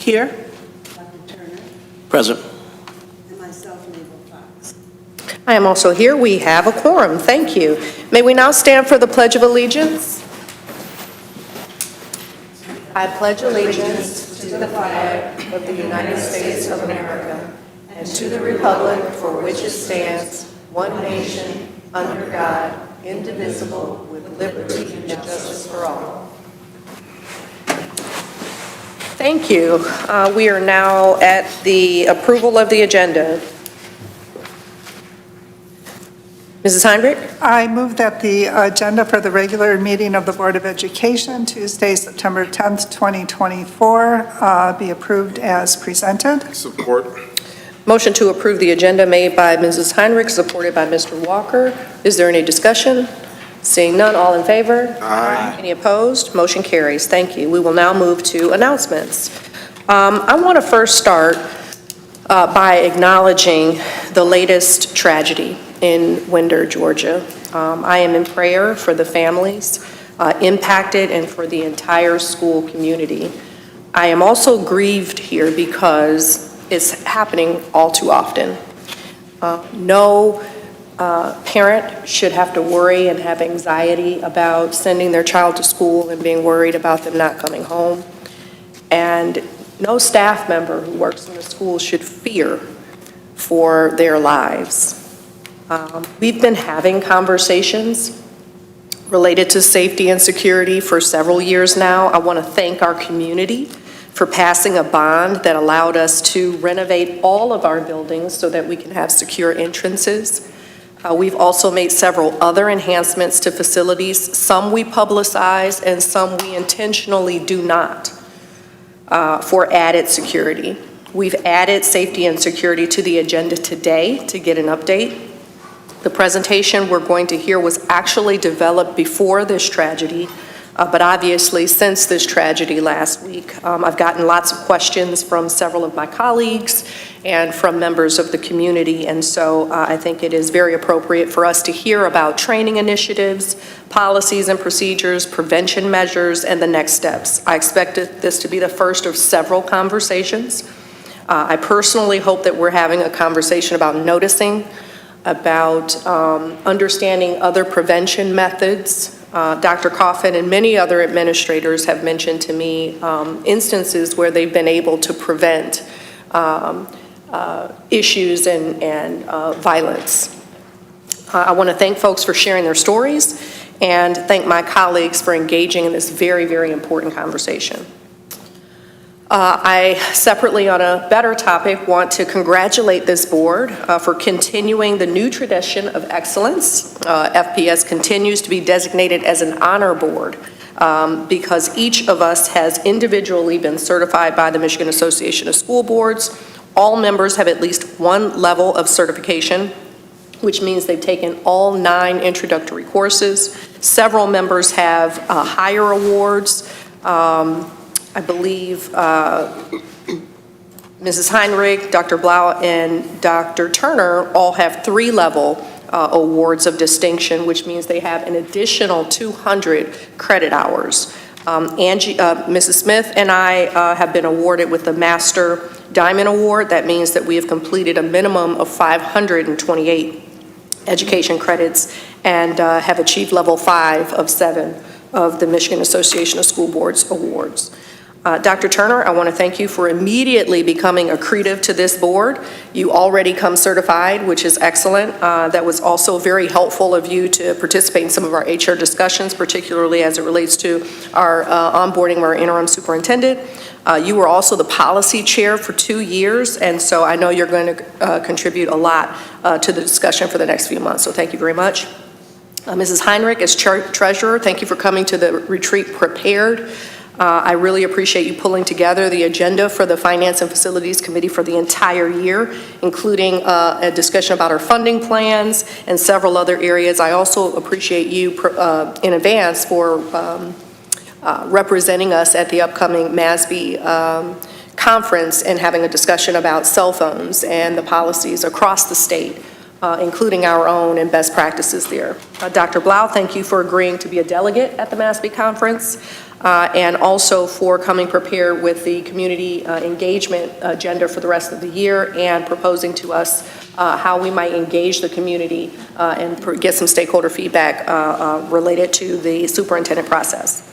Here. Dr. Turner, Present. and myself, Mabel Fox. I am also here. We have a quorum. Thank you. May we now stand for the Pledge of Allegiance? I pledge allegiance to the flag of the United States of America and to the republic for which it stands, one nation, under God, indivisible, with liberty and justice for all. Thank you. We are now at the approval of the agenda. Mrs. Heinrich? I move that the agenda for the regular meeting of the Board of Education, Tuesday, September 10th, 2024, be approved as presented. Support. Motion to approve the agenda made by Mrs. Heinrich, supported by Mr. Walker. Is there any discussion? Seeing none, all in favor? Aye. Any opposed? Motion carries. Thank you. We will now move to announcements. I want to first start by acknowledging the latest tragedy in Winder, Georgia. I am in prayer for the families impacted and for the entire school community. I am also grieved here because it's happening all too often. No parent should have to worry and have anxiety about sending their child to school and being worried about them not coming home. And no staff member who works in the school should fear for their lives. We've been having conversations related to safety and security for several years now. I want to thank our community for passing a bond that allowed us to renovate all of our buildings so that we can have secure entrances. We've also made several other enhancements to facilities. Some we publicize and some we intentionally do not for added security. We've added safety and security to the agenda today to get an update. The presentation we're going to hear was actually developed before this tragedy, but obviously since this tragedy last week, I've gotten lots of questions from several of my colleagues and from members of the community, and so I think it is very appropriate for us to hear about training initiatives, policies and procedures, prevention measures, and the next steps. I expect this to be the first of several conversations. I personally hope that we're having a conversation about noticing, about understanding other prevention methods. Dr. Coffin and many other administrators have mentioned to me instances where they've been able to prevent issues and violence. I want to thank folks for sharing their stories and thank my colleagues for engaging in this very, very important conversation. I separately, on a better topic, want to congratulate this board for continuing the new tradition of excellence. FPS continues to be designated as an honor board because each of us has individually been certified by the Michigan Association of School Boards. All members have at least one level of certification, which means they've taken all 9 introductory courses. Several members have higher awards. I believe Mrs. Heinrich, Dr. Blau, and Dr. Turner all have 3-level awards of distinction, which means they have an additional 200 credit hours. Mrs. Smith and I have been awarded with the Master Diamond Award. That means that we have completed a minimum of 528 education credits and have achieved level 5 of 7 of the Michigan Association of School Boards awards. Dr. Turner, I want to thank you for immediately becoming accretive to this board. You already come certified, which is excellent. That was also very helpful of you to participate in some of our HR discussions, particularly as it relates to our onboarding of our interim superintendent. You were also the policy chair for 2 years, and so I know you're going to contribute a lot to the discussion for the next few months, so thank you very much. Mrs. Heinrich, as treasurer, thank you for coming to the retreat prepared. I really appreciate you pulling together the agenda for the Finance and Facilities Committee for the entire year, including a discussion about our funding plans and several other areas. I also appreciate you in advance for representing us at the upcoming MASB conference and having a discussion about cell phones and the policies across the state, including our own and best practices there. Dr. Blau, thank you for agreeing to be a delegate at the MASB conference. and also for coming prepared with the community engagement agenda for the rest of the year and proposing to us how we might engage the community and get some stakeholder feedback related to the superintendent process.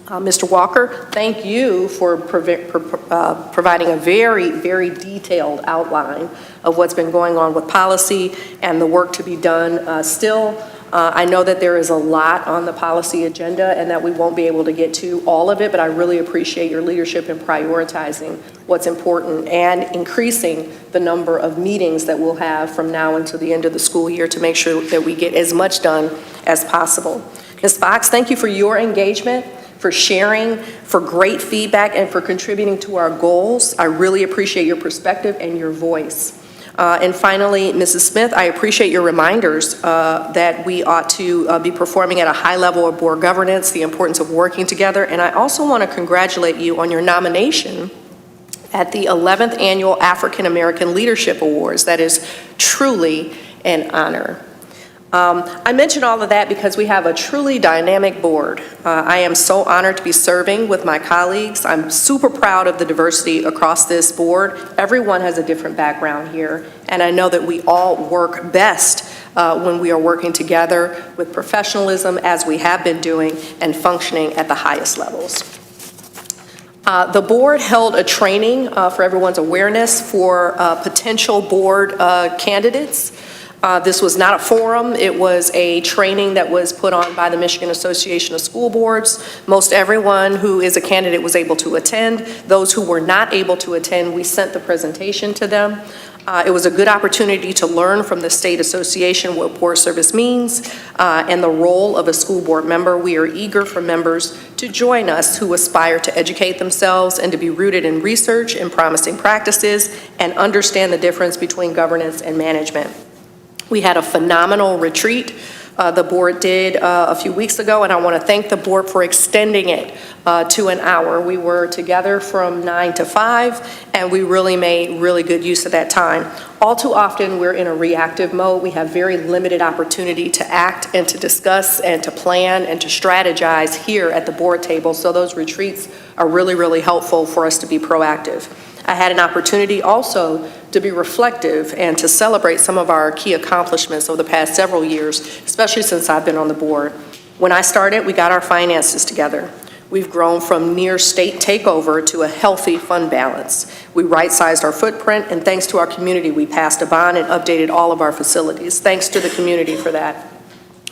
Mr. Walker, thank you for providing a very, very detailed outline of what's been going on with policy and the work to be done still. I know that there is a lot on the policy agenda and that we won't be able to get to all of it, but I really appreciate your leadership in prioritizing what's important and increasing the number of meetings that we'll have from now until the end of the school year to make sure that we get as much done as possible. Ms. Fox, thank you for your engagement, for sharing, for great feedback, and for contributing to our goals. I really appreciate your perspective and your voice. And finally, Mrs. Smith, I appreciate your reminders that we ought to be performing at a high level of board governance, the importance of working together, and I also want to congratulate you on your nomination at the 11th Annual African American Leadership Awards. That is truly an honor. I mention all of that because we have a truly dynamic board. I am so honored to be serving with my colleagues. I'm super proud of the diversity across this board. Everyone has a different background here, and I know that we all work best when we are working together with professionalism, as we have been doing, and functioning at the highest levels. The board held a training for everyone's awareness for potential board candidates. This was not a forum. It was a training that was put on by the Michigan Association of School Boards. Most everyone who is a candidate was able to attend. Those who were not able to attend, we sent the presentation to them. It was a good opportunity to learn from the state association what board service means and the role of a school board member. We are eager for members to join us who aspire to educate themselves and to be rooted in research and promising practices and understand the difference between governance and management. We had a phenomenal retreat the board did a few weeks ago, and I want to thank the board for extending it to an hour. We were together from 9 to 5, and we really made really good use of that time. All too often, we're in a reactive mode. We have very limited opportunity to act and to discuss and to plan and to strategize here at the board table, so those retreats are really, really helpful for us to be proactive. I had an opportunity also to be reflective and to celebrate some of our key accomplishments over the past several years, especially since I've been on the board. When I started, we got our finances together. We've grown from near state takeover to a healthy fund balance. We right-sized our footprint, and thanks to our community, we passed a bond and updated all of our facilities. Thanks to the community for that.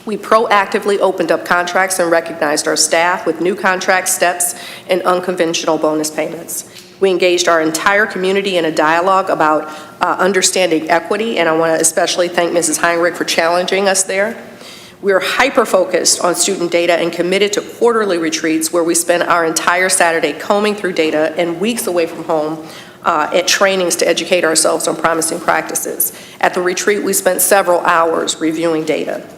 We proactively opened up contracts and recognized our staff with new contract steps and unconventional bonus payments. We engaged our entire community in a dialogue about understanding equity, and I want to especially thank Mrs. Heinrich for challenging us there. We are hyper-focused on student data and committed to quarterly retreats where we spend our entire Saturday combing through data and weeks away from home at trainings to educate ourselves on promising practices. At the retreat, we spent several hours reviewing data.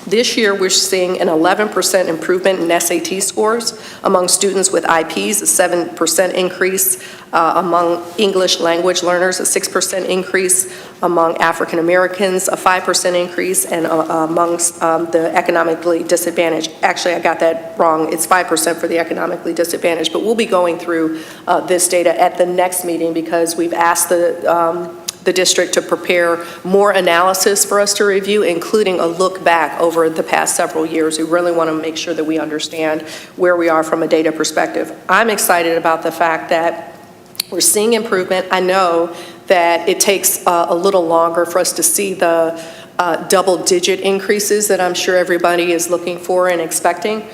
This year, we're seeing an 11% improvement in SAT scores among students with IPs, a 7% increase among English language learners, a 6% increase among African Americans, a 5% increase, and amongst the economically disadvantaged. Actually, I got that wrong. It's 5% for the economically disadvantaged, but we'll be going through this data at the next meeting because we've asked the district to prepare more analysis for us to review, including a look back over the past several years. We really want to make sure that we understand where we are from a data perspective. I'm excited about the fact that we're seeing improvement. I know that it takes a little longer for us to see the double-digit increases that I'm sure everybody is looking for and expecting.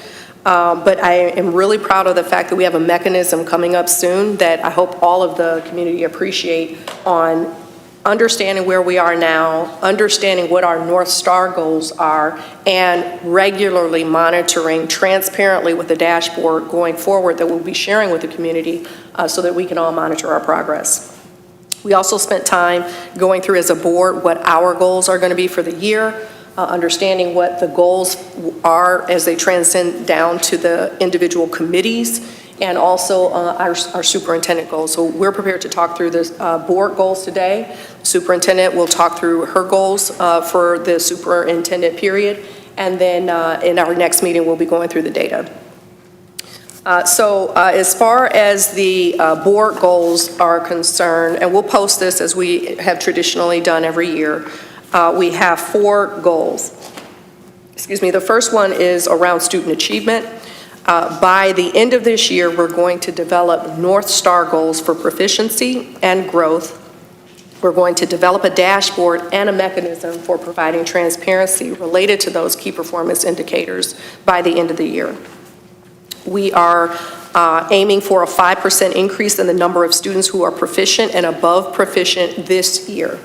But I am really proud of the fact that we have a mechanism coming up soon that I hope all of the community appreciate on understanding where we are now, understanding what our North Star goals are, and regularly monitoring transparently with the dashboard going forward that we'll be sharing with the community so that we can all monitor our progress. We also spent time going through as a board what our goals are going to be for the year, understanding what the goals are as they transcend down to the individual committees, and also our superintendent goals. So we're prepared to talk through the board goals today. Superintendent will talk through her goals for the superintendent period, and then in our next meeting we'll be going through the data. As far as the board goals are concerned, and we'll post this as we have traditionally done every year, we have 4 goals. Excuse me, the first one is around student achievement. By the end of this year, we're going to develop North Star goals for proficiency and growth. We're going to develop a dashboard and a mechanism for providing transparency related to those key performance indicators by the end of the year. We are aiming for a 5% increase in the number of students who are proficient and above proficient this year.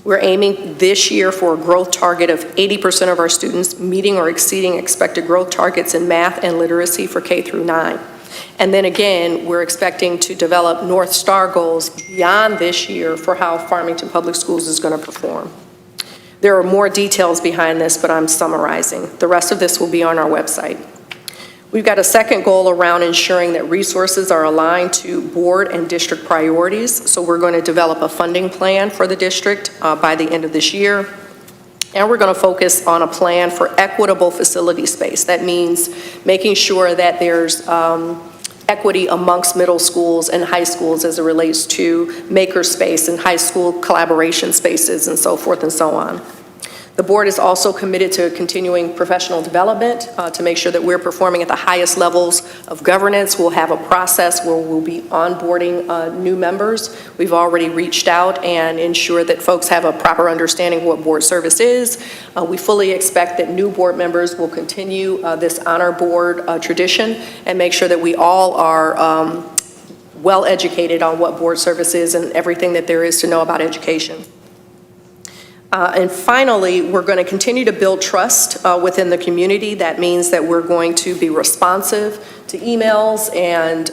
We're aiming this year for a growth target of 80% of our students meeting or exceeding expected growth targets in math and literacy for K through 9. And then again, we're expecting to develop North Star goals beyond this year for how Farmington Public Schools is going to perform. There are more details behind this, but I'm summarizing. The rest of this will be on our website. We've got a second goal around ensuring that resources are aligned to board and district priorities. So we're going to develop a funding plan for the district by the end of this year. And we're going to focus on a plan for equitable facility space. That means making sure that there's equity amongst middle schools and high schools as it relates to maker space and high school collaboration spaces and so forth and so on. The board is also committed to continuing professional development to make sure that we're performing at the highest levels of governance. We'll have a process where we'll be onboarding new members. We've already reached out and ensured that folks have a proper understanding of what board service is. We fully expect that new board members will continue this honor board tradition and make sure that we all are well educated on what board service is and everything that there is to know about education. And finally, we're going to continue to build trust within the community. That means that we're going to be responsive to emails and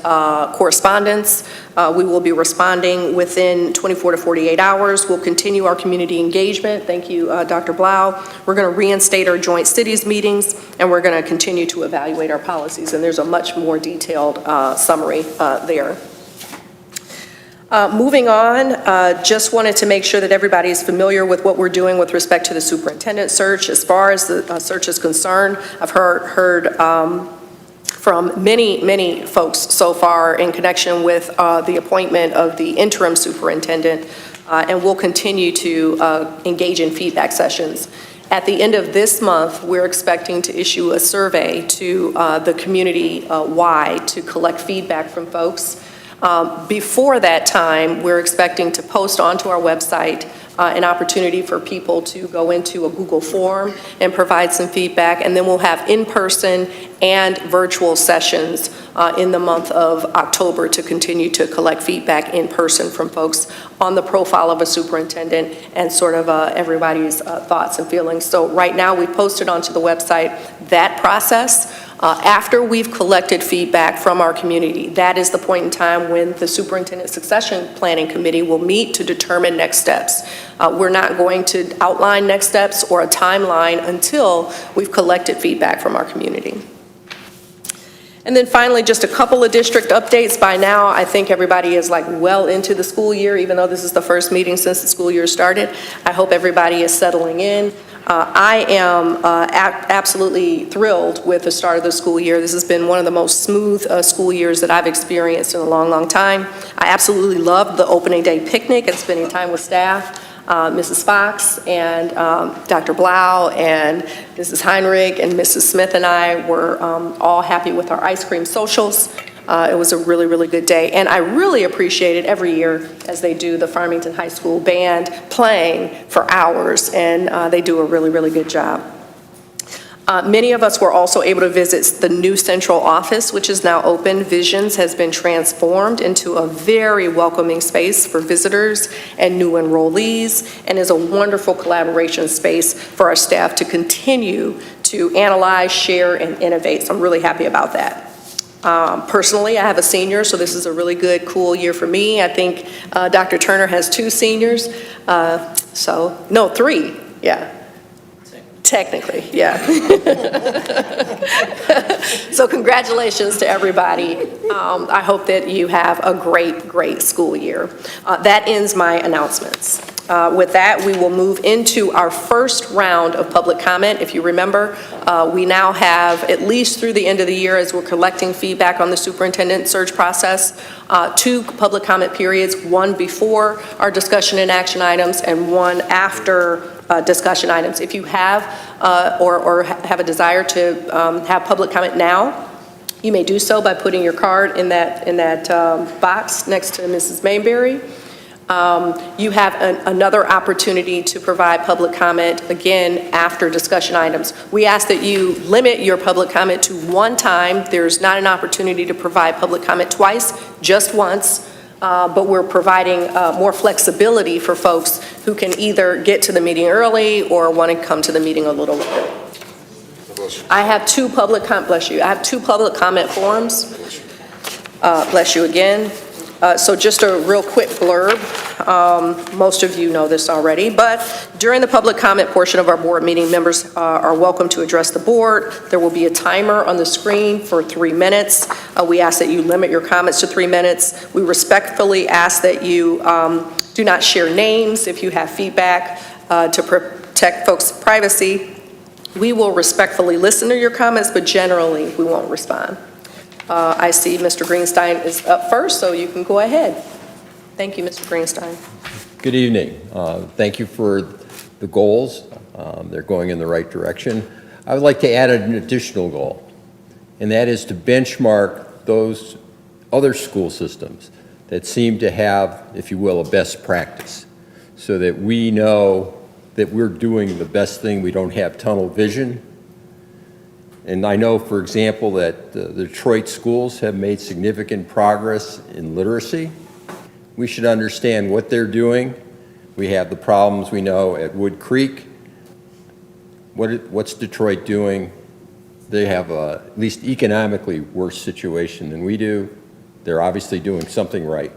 correspondence. We will be responding within 24 to 48 hours. We'll continue our community engagement. Thank you, Dr. Blau. We're going to reinstate our joint cities meetings, and we're going to continue to evaluate our policies. And there's a much more detailed summary there. Moving on, just wanted to make sure that everybody is familiar with what we're doing with respect to the superintendent search. As far as the search is concerned, I've heard from many folks so far in connection with the appointment of the interim superintendent, and we'll continue to engage in feedback sessions. At the end of this month, we're expecting to issue a survey to the community-wide to collect feedback from folks. Before that time, we're expecting to post onto our website an opportunity for people to go into a Google form and provide some feedback, and then we'll have in-person and virtual sessions in the month of October to continue to collect feedback in person from folks on the profile of a superintendent and sort of everybody's thoughts and feelings. So right now, we posted onto the website that process. After we've collected feedback from our community, that is the point in time when the Superintendent Succession Planning Committee will meet to determine next steps. We're not going to outline next steps or a timeline until we've collected feedback from our community. And then finally, just a couple of district updates. By now, I think everybody is like well into the school year, even though this is the first meeting since the school year started. I hope everybody is settling in. I am absolutely thrilled with the start of the school year. This has been one of the most smooth school years that I've experienced in a long time. I absolutely loved the opening day picnic and spending time with staff. Mrs. Fox and Dr. Blau and Mrs. Heinrich and Mrs. Smith and I were all happy with our ice cream socials. It was a really good day, and I really appreciate it every year as they do the Farmington High School band playing for hours, and they do a really good job. Many of us were also able to visit the new central office, which is now open. Visions has been transformed into a very welcoming space for visitors and new enrollees, and is a wonderful collaboration space for our staff to continue to analyze, share, and innovate. So I'm really happy about that. Personally, I have a senior, so this is a really good, cool year for me. I think Dr. Turner has 2 seniors, no, 3, yeah. Technically, yeah. So congratulations to everybody. I hope that you have a great school year. That ends my announcements. With that, we will move into our first round of public comment. If you remember, we now have, at least through the end of the year, as we're collecting feedback on the superintendent search process, 2 public comment periods, one before our discussion and action items and one after discussion items. If you have or have a desire to have public comment now, you may do so by putting your card in that box next to Mrs. Mayberry. You have another opportunity to provide public comment, again, after discussion items. We ask that you limit your public comment to one time. There's not an opportunity to provide public comment twice, just once, but we're providing more flexibility for folks who can either get to the meeting early or want to come to the meeting a little later. I have 2 public comment forms. Bless you again. So just a real quick blurb. Most of you know this already, but during the public comment portion of our board meeting, members are welcome to address the board. There will be a timer on the screen for 3 minutes. We ask that you limit your comments to 3 minutes. We respectfully ask that you do not share names if you have feedback to protect folks' privacy. We will respectfully listen to your comments, but generally we won't respond. I see Mr. Greenstein is up first, so you can go ahead. Thank you, Mr. Greenstein. Good evening. Thank you for the goals. They're going in the right direction. I would like to add an additional goal, and that is to benchmark those other school systems that seem to have, if you will, a best practice, so that we know that we're doing the best thing. We don't have tunnel vision. And I know, for example, that the Detroit schools have made significant progress in literacy. We should understand what they're doing. We have the problems we know at Wood Creek. What's Detroit doing? They have a, at least economically, worse situation than we do. They're obviously doing something right.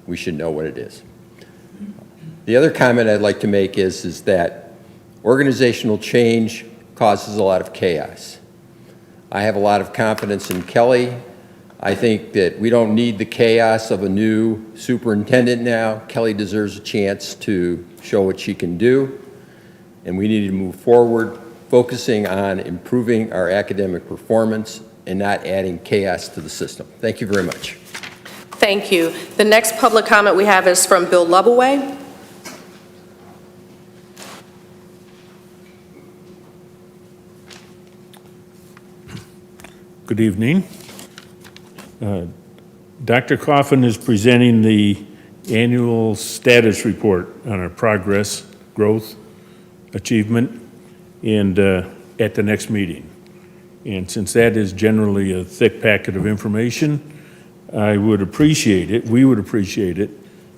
We should know what it is. The other comment I'd like to make is that organizational change causes a lot of chaos. I have a lot of confidence in Kelly. I think that we don't need the chaos of a new superintendent now. Kelly deserves a chance to show what she can do, and we need to move forward, focusing on improving our academic performance and not adding chaos to the system. Thank you very much. Thank you. The next public comment we have is from Bill Lubaway. Good evening. Dr. Coffin is presenting the annual status report on our progress, growth, achievement, and at the next meeting. And since that is generally a thick packet of information, I would appreciate it, we would appreciate it,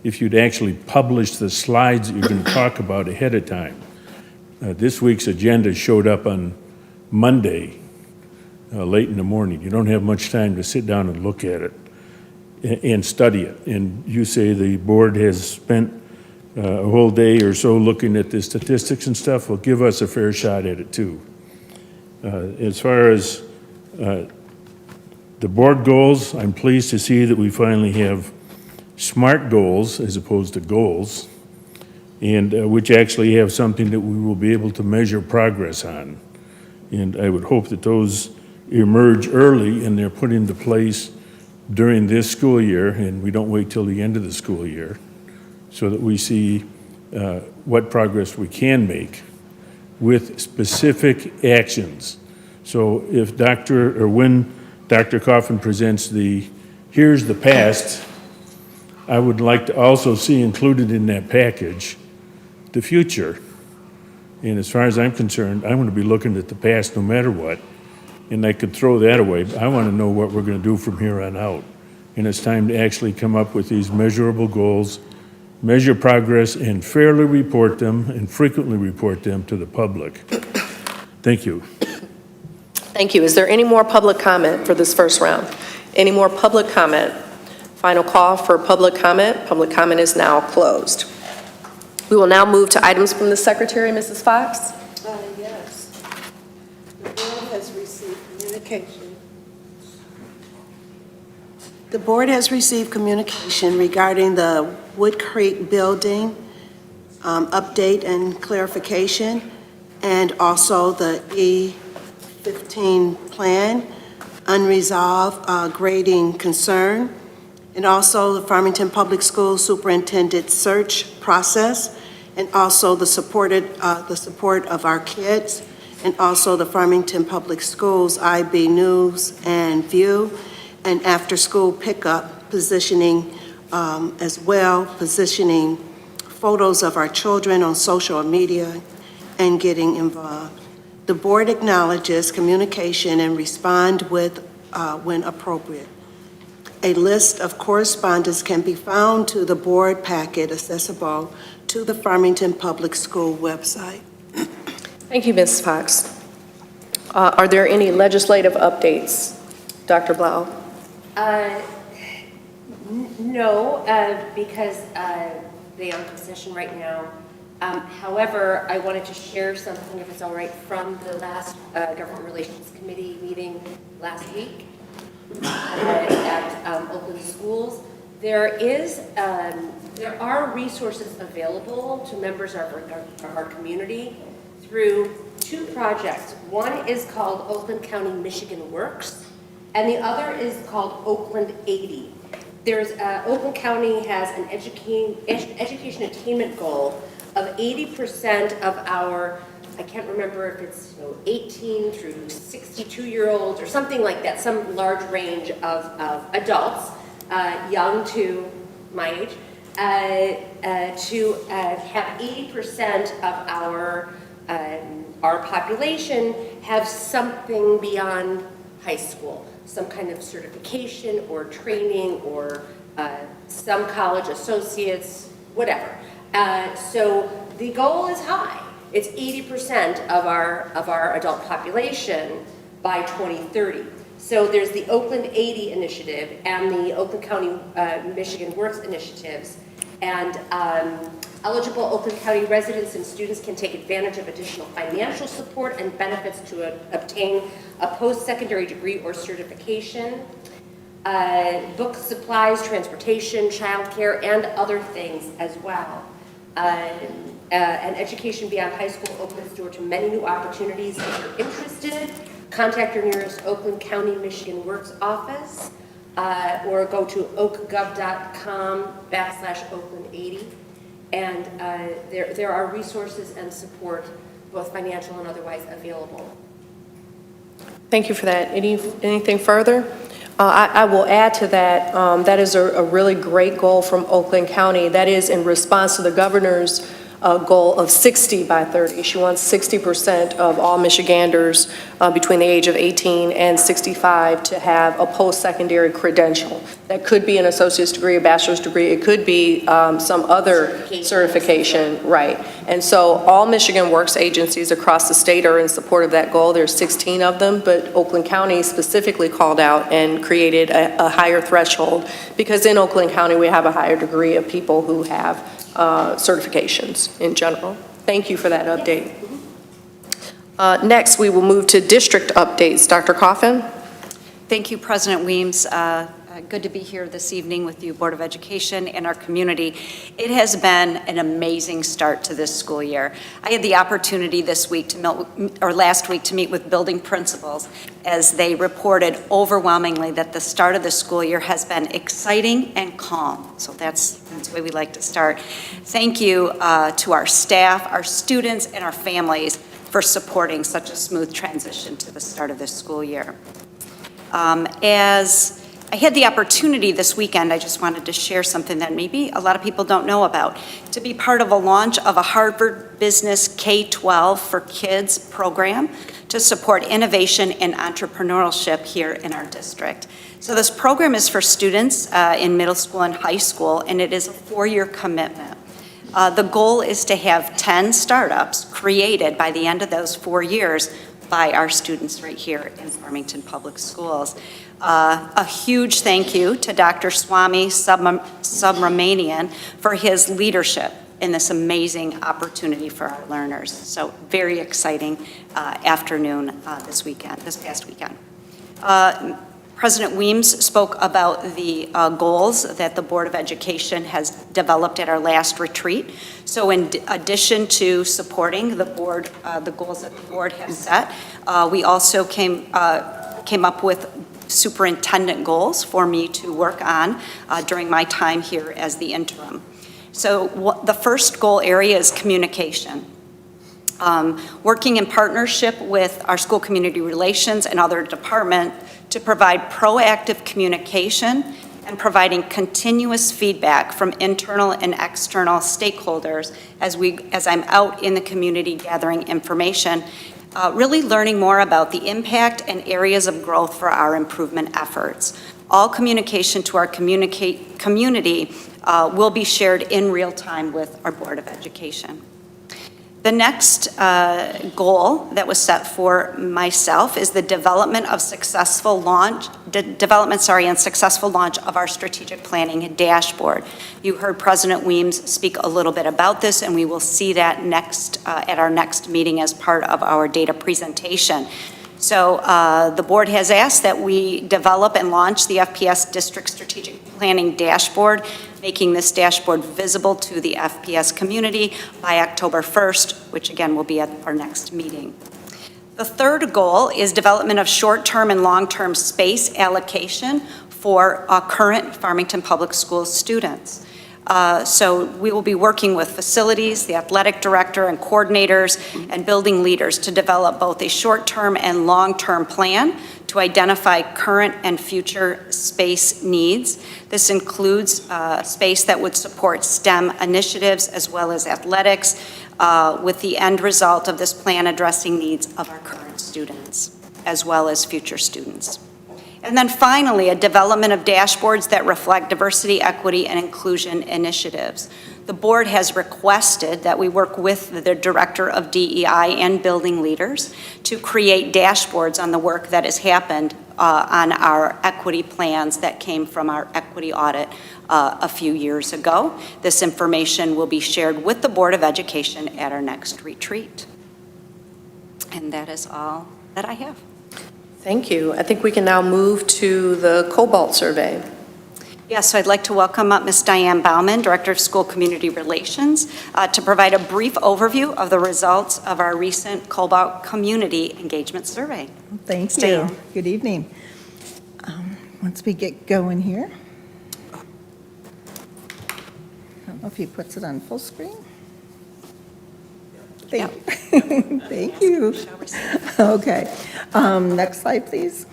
if you'd actually publish the slides that you're going to talk about ahead of time. This week's agenda showed up on Monday, late in the morning. You don't have much time to sit down and look at it and study it. And you say the board has spent a whole day or so looking at the statistics and stuff. Well, give us a fair shot at it too. As far as the board goals, I'm pleased to see that we finally have SMART goals as opposed to goals, and which actually have something that we will be able to measure progress on. And I would hope that those emerge early and they're put into place during this school year, and we don't wait till the end of the school year, so that we see what progress we can make with specific actions. So if when Dr. Coffin presents here's the past, I would like to also see included in that package the future. And as far as I'm concerned, I want to be looking at the past no matter what, and I could throw that away. But I want to know what we're going to do from here on out. And it's time to actually come up with these measurable goals, measure progress, and fairly report them and frequently report them to the public. Thank you. Thank you. Is there any more public comment for this first round? Any more public comment? Final call for public comment. Public comment is now closed. We will now move to items from the Secretary, Mrs. Fox. Yes. The board has received communication. The board has received communication regarding the Wood Creek building update and clarification, and also the E15 plan, unresolved grading concern, and also the Farmington Public Schools Superintendent search process, and also the support of our kids, and also the Farmington Public Schools IB News and View, and after-school pickup positioning as well, positioning photos of our children on social media and getting involved. The board acknowledges communication and respond with when appropriate. A list of correspondence can be found to the board packet accessible to the Farmington Public School website. Thank you, Ms. Fox. Are there any legislative updates? Dr. Blau? No, because they are in session right now. However, I wanted to share something, if it's all right, from the last Government Relations Committee meeting last week at Oakland Schools. There are resources available to members of our community through two projects. One is called Oakland County Michigan Works, and the other is called Oakland 80. Oakland County has an education attainment goal of 80% of our, I can't remember if it's 18 through 62-year-olds or something like that, some large range of adults, young to my age, to have 80% of our population have something beyond high school, some kind of certification or training or some college associates, whatever. So the goal is high. It's 80% of our adult population by 2030. So there's the Oakland 80 initiative and the Oakland County Michigan Works initiatives. And eligible Oakland County residents and students can take advantage of additional financial support and benefits to obtain a post-secondary degree or certification, books, supplies, transportation, childcare, and other things as well. And education beyond high school opens the door to many new opportunities. If you're interested, contact your nearest Oakland County Michigan Works office or go to oakgov.com/Oakland80. And there are resources and support, both financial and otherwise, available. Thank you for that. Anything further? I will add to that, that is a really great goal from Oakland County. That is in response to the governor's goal of 60 by 30. She wants 60% of all Michiganders between the age of 18 and 65 to have a post-secondary credential. That could be an associate's degree, a bachelor's degree. It could be some other certification, right. And so all Michigan Works agencies across the state are in support of that goal. There's 16 of them, but Oakland County specifically called out and created a higher threshold because in Oakland County we have a higher degree of people who have certifications in general. Thank you for that update. Next, we will move to district updates. Dr. Coffin? Thank you, President Weems. Good to be here this evening with you, Board of Education, and our community. It has been an amazing start to this school year. I had the opportunity last week to meet with building principals as they reported overwhelmingly that the start of the school year has been exciting and calm. So that's the way we like to start. Thank you to our staff, our students, and our families for supporting such a smooth transition to the start of this school year. As I had the opportunity this weekend, I just wanted to share something that maybe a lot of people don't know about, to be part of a launch of a Harvard Business K-12 for Kids program to support innovation and entrepreneurship here in our district. So this program is for students in middle school and high school, and it is a 4-year commitment. The goal is to have 10 startups created by the end of those 4 years by our students right here in Farmington Public Schools. A huge thank you to Dr. Swami Subramanian for his leadership in this amazing opportunity for our learners. So very exciting afternoon this past weekend. President Weems spoke about the goals that the Board of Education has developed at our last retreat. So in addition to supporting the board, the goals that the board has set, we also came up with superintendent goals for me to work on during my time here as the interim. So the first goal area is communication. Working in partnership with our school community relations and other departments to provide proactive communication and providing continuous feedback from internal and external stakeholders as I'm out in the community gathering information, really learning more about the impact and areas of growth for our improvement efforts. All communication to our community will be shared in real time with our Board of Education. The next goal that was set for myself is the development and successful launch of our strategic planning dashboard. You heard President Weems speak a little bit about this, and we will see that next at our next meeting as part of our data presentation. So the board has asked that we develop and launch the FPS District Strategic Planning Dashboard, making this dashboard visible to the FPS community by October 1st, which again will be at our next meeting. The third goal is development of short-term and long-term space allocation for current Farmington Public Schools students. So we will be working with facilities, the athletic director and coordinators and building leaders to develop both a short-term and long-term plan to identify current and future space needs. This includes space that would support STEM initiatives as well as athletics, with the end result of this plan addressing needs of our current students as well as future students. And then finally, a development of dashboards that reflect diversity, equity, and inclusion initiatives. The board has requested that we work with the Director of DEI and building leaders to create dashboards on the work that has happened on our equity plans that came from our equity audit a few years ago. This information will be shared with the Board of Education at our next retreat. And that is all that I have. Thank you. I think we can now move to the Cobalt Survey. Yes, so I'd like to welcome up Ms. Diane Bauman, Director of School Community Relations, to provide a brief overview of the results of our recent Cobalt Community Engagement Survey. Thank you. Diane. Good evening. Once we get going here, I don't know if he puts it on full screen. Thank you. Thank you. Okay. Next slide, please.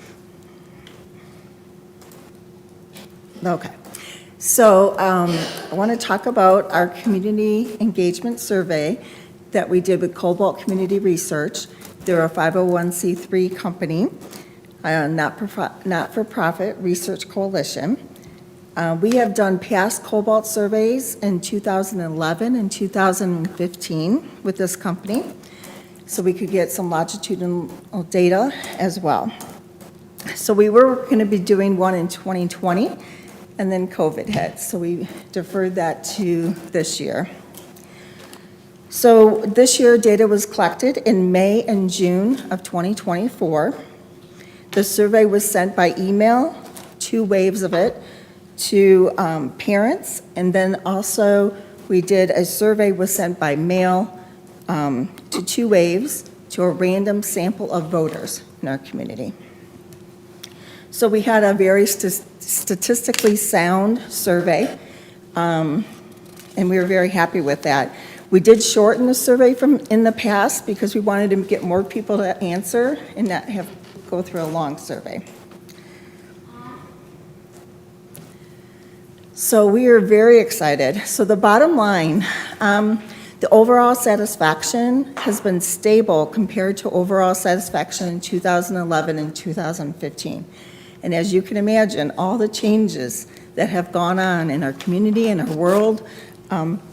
Okay. So I want to talk about our community engagement survey that we did with Cobalt Community Research. They're a 501c3 company, not-for-profit research coalition. We have done past Cobalt surveys in 2011 and 2015 with this company, so we could get some longitudinal data as well. So we were going to be doing one in 2020, and then COVID hit, so we deferred that to this year. So this year, data was collected in May and June of 2024. The survey was sent by email, 2 waves of it, to parents, and then also we did a survey was sent by mail to 2 waves to a random sample of voters in our community. So we had a very statistically sound survey, and we were very happy with that. We did shorten the survey from in the past because we wanted to get more people to answer and not have go through a long survey. So we are very excited. So the bottom line, the overall satisfaction has been stable compared to overall satisfaction in 2011 and 2015. And as you can imagine, all the changes that have gone on in our community and our world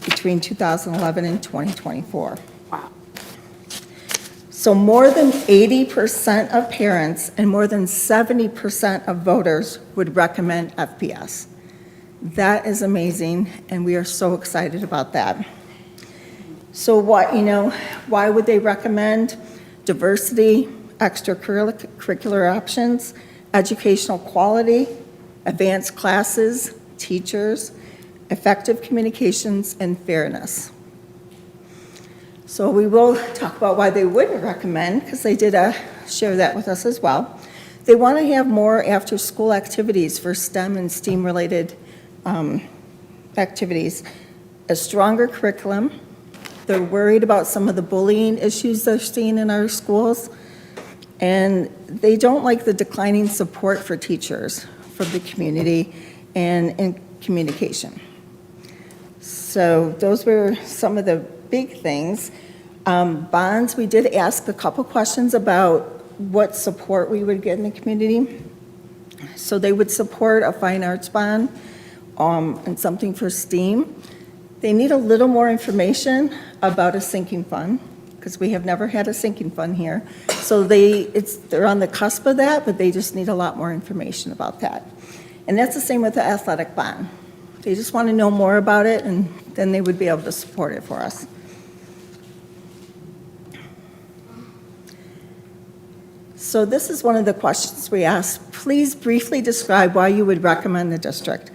between 2011 and 2024. Wow. So more than 80% of parents and more than 70% of voters would recommend FPS. That is amazing, and we are so excited about that. So why would they recommend diversity, extracurricular options, educational quality, advanced classes, teachers, effective communications, and fairness. So we will talk about why they wouldn't recommend, because they did share that with us as well. They want to have more after-school activities for STEM and STEAM-related activities, a stronger curriculum. They're worried about some of the bullying issues they're seeing in our schools, and they don't like the declining support for teachers from the community and in communication. So those were some of the big things. Bonds, we did ask a couple questions about what support we would get in the community. So they would support a fine arts bond and something for STEAM. They need a little more information about a sinking fund, because we have never had a sinking fund here. So they're on the cusp of that, but they just need a lot more information about that. And that's the same with the athletic bond. They just want to know more about it, and then they would be able to support it for us. So this is one of the questions we asked. Please briefly describe why you would recommend the district.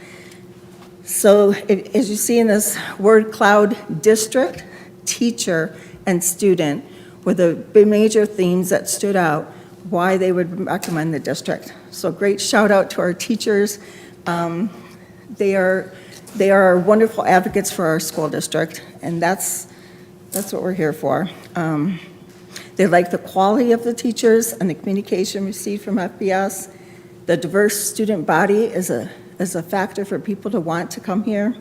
So as you see in this word cloud, district, teacher, and student were the major themes that stood out why they would recommend the district. So great shout out to our teachers. They are wonderful advocates for our school district, and that's what we're here for. They like the quality of the teachers and the communication received from FPS. The diverse student body is a factor for people to want to come here.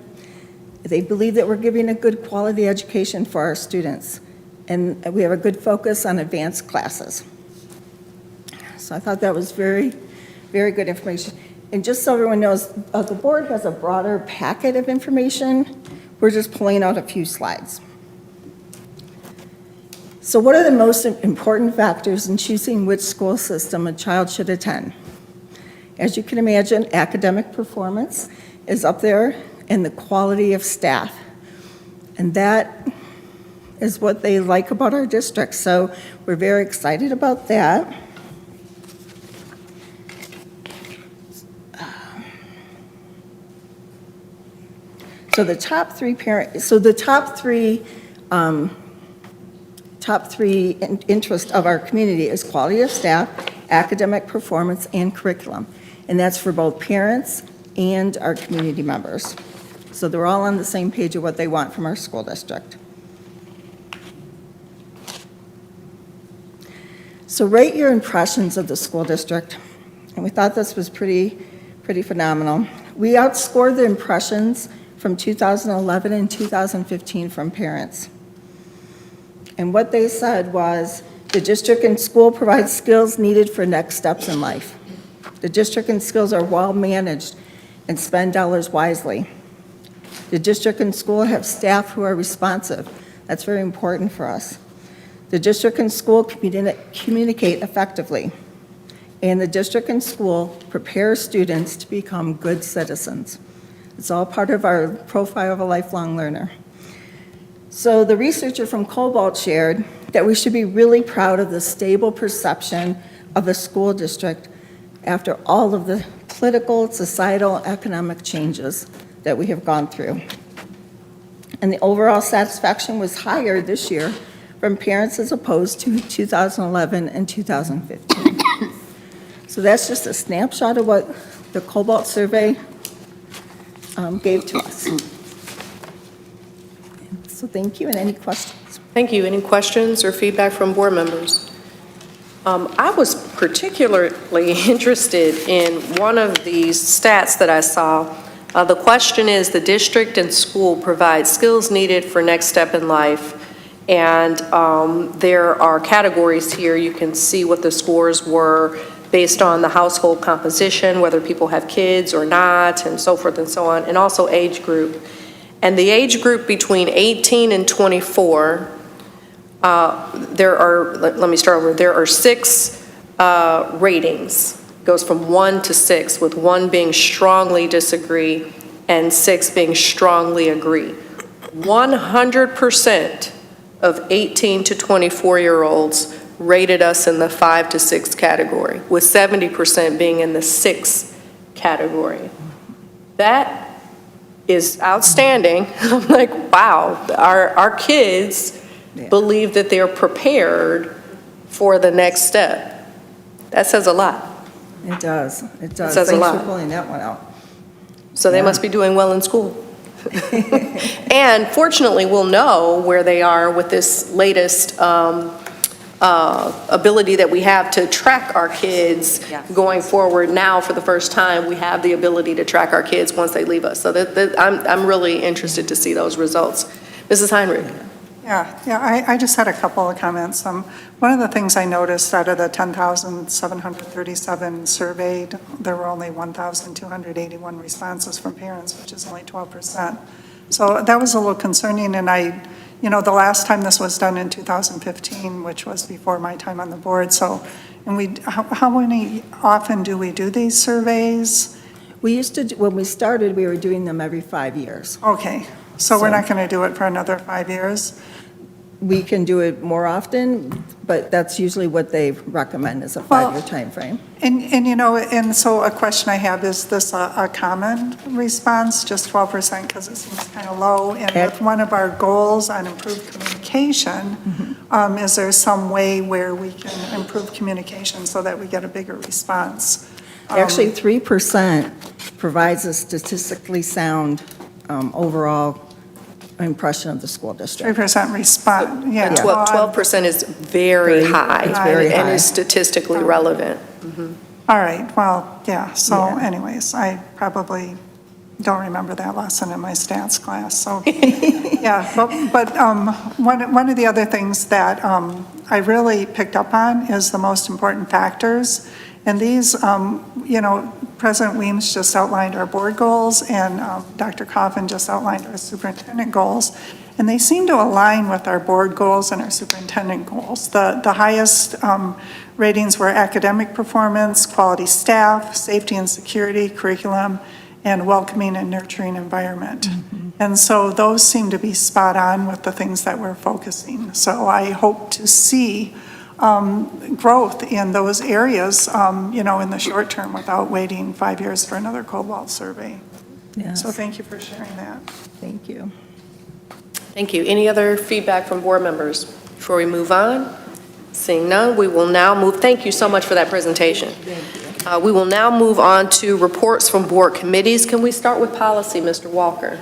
They believe that we're giving a good quality education for our students, and we have a good focus on advanced classes. So I thought that was very, very good information. And just so everyone knows, the board has a broader packet of information. We're just pulling out a few slides. So what are the most important factors in choosing which school system a child should attend? As you can imagine, academic performance is up there, and the quality of staff. And that is what they like about our district. So we're very excited about that. So the top three interest of our community is quality of staff, academic performance, and curriculum. And that's for both parents and our community members. So they're all on the same page of what they want from our school district. So rate your impressions of the school district. And we thought this was pretty phenomenal. We outscored the impressions from 2011 and 2015 from parents. And what they said was, the district and school provide skills needed for next steps in life. The district and schools are well managed and spend dollars wisely. The district and school have staff who are responsive. That's very important for us. The district and school communicate effectively. And the district and school prepare students to become good citizens. It's all part of our profile of a lifelong learner. So the researcher from Cobalt shared that we should be really proud of the stable perception of the school district after all of the political, societal, economic changes that we have gone through. And the overall satisfaction was higher this year from parents as opposed to 2011 and 2015. So that's just a snapshot of what the Cobalt Survey gave to us. So thank you, and any questions? Thank you. Any questions or feedback from board members? I was particularly interested in one of these stats that I saw. The question is, the district and school provide skills needed for next step in life. And there are categories here. You can see what the scores were based on the household composition, whether people have kids or not, and so forth and so on, and also age group. And the age group between 18 and 24, there are 6 ratings. It goes from 1 to 6, with 1 being strongly disagree and 6 being strongly agree. 100% of 18 to 24-year-olds rated us in the 5 to 6 category, with 70% being in the 6 category. That is outstanding. I'm like, wow, our kids believe that they're prepared for the next step. That says a lot. It does, it does. Says a Thanks lot. for pulling that one out. So they must be doing well in school. And fortunately, we'll know where they are with this latest ability that we have to track our kids going forward. Now, for the first time, we have the ability to track our kids once they leave us. So I'm really interested to see those results. Mrs. Heinrich. I just had a couple of comments. One of the things I noticed out of the 10,737 surveyed, there were only 1,281 responses from parents, which is only 12%. So that was a little concerning, and the last time this was done in 2015, which was before my time on the board, how often do we do these surveys? We used to, when we started, we were doing them every 5 years. Okay, so we're not going to do it for another 5 years? We can do it more often, but that's usually what they recommend is a 5-year timeframe. And so a question I have, is this a common response, just 12%, because it seems kind of low? And with one of our goals on improved communication, is there some way where we can improve communication so that we get a bigger response? Actually, 3% provides a statistically sound overall impression of the school district. 3% response, yeah. 12% is very high. It's very and high. is statistically relevant. All right, well, so anyways, I probably don't remember that lesson in my stats class, so. But one of the other things that I really picked up on is the most important factors. And these, President Weems just outlined our board goals, and Dr. Coffin just outlined our superintendent goals. And they seem to align with our board goals and our superintendent goals. The highest ratings were academic performance, quality staff, safety and security, curriculum, and welcoming and nurturing environment. And so those seem to be spot on with the things that we're focusing. So I hope to see growth in those areas, in the short term without waiting 5 years for another Cobalt survey. Yes. So thank you for sharing that. Thank you. Thank you. Any other feedback from board members before we move on? Seeing none, we will now move. Thank you so much for that presentation. We will now move on to reports from board committees. Can we start with policy, Mr. Walker?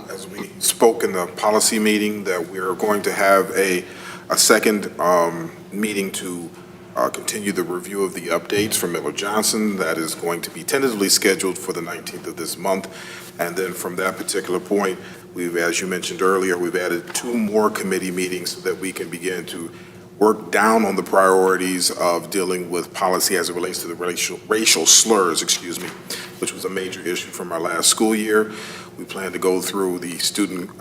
As we spoke in the policy meeting, that we're going to have a second meeting to continue the review of the updates from Miller Johnson. That is going to be tentatively scheduled for the 19th of this month. And then from that particular point, as you mentioned earlier, we've added 2 more committee meetings so that we can begin to work down on the priorities of dealing with policy as it relates to the racial slurs, which was a major issue from our last school year. We plan to go through the student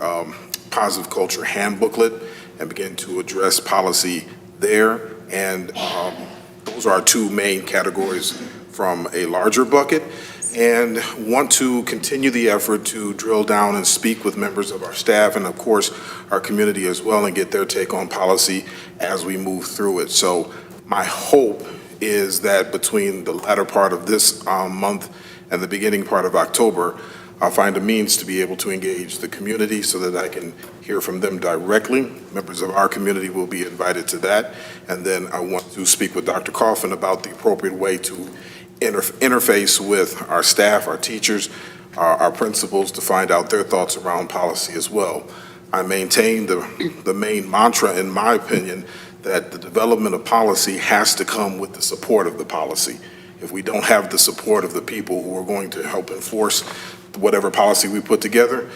positive culture handbooklet and begin to address policy there. And those are our 2 main categories from a larger bucket. And want to continue the effort to drill down and speak with members of our staff and, of course, our community as well, and get their take on policy as we move through it. So my hope is that between the latter part of this month and the beginning part of October, I'll find a means to be able to engage the community so that I can hear from them directly. Members of our community will be invited to that. And then I want to speak with Dr. Coffin about the appropriate way to interface with our staff, our teachers, our principals, to find out their thoughts around policy as well. I maintain the main mantra, in my opinion, that the development of policy has to come with the support of the policy. If we don't have the support of the people who are going to help enforce whatever policy we put together,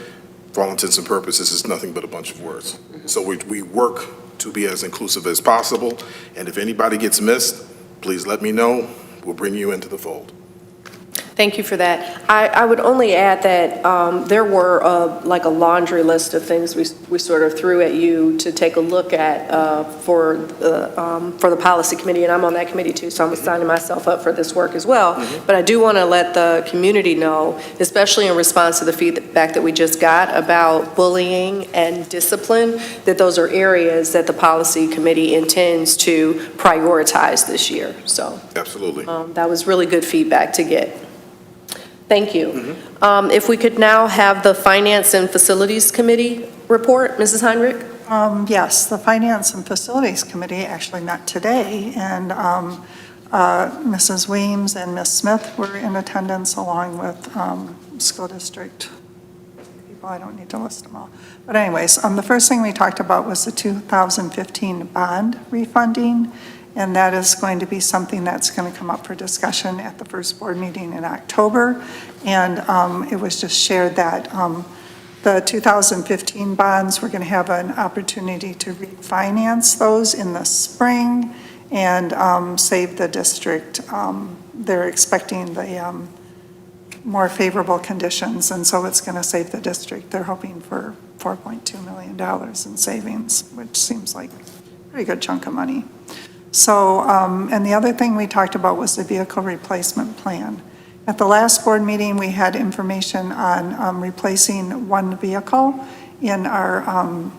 for all intents and purposes, it's nothing but a bunch of words. So we work to be as inclusive as possible, and if anybody gets missed, please let me know. We'll bring you into the fold. Thank you for that. I would only add that there were like a laundry list of things we sort of threw at you to take a look at for the policy committee, and I'm on that committee too, so I'm signing myself up for this work as well. But I do want to let the community know, especially in response to the feedback that we just got about bullying and discipline, that those are areas that the policy committee intends to prioritize this year. So Absolutely. that was really good feedback to get. Thank you. If we could now have the Finance and Facilities Committee report, Mrs. Heinrich? Yes, the Finance and Facilities Committee actually met today, and Mrs. Weems and Ms. Smith were in attendance along with school district people. I don't need to list them all. But anyways, the first thing we talked about was the 2015 bond refunding, and that is going to be something that's going to come up for discussion at the first board meeting in October. And it was just shared that the 2015 bonds, we're going to have an opportunity to refinance those in the spring and save the district. They're expecting the more favorable conditions, and so it's going to save the district. They're hoping for $4.2 million in savings, which seems like a pretty good chunk of money. So, and the other thing we talked about was the vehicle replacement plan. At the last board meeting, we had information on replacing one vehicle in our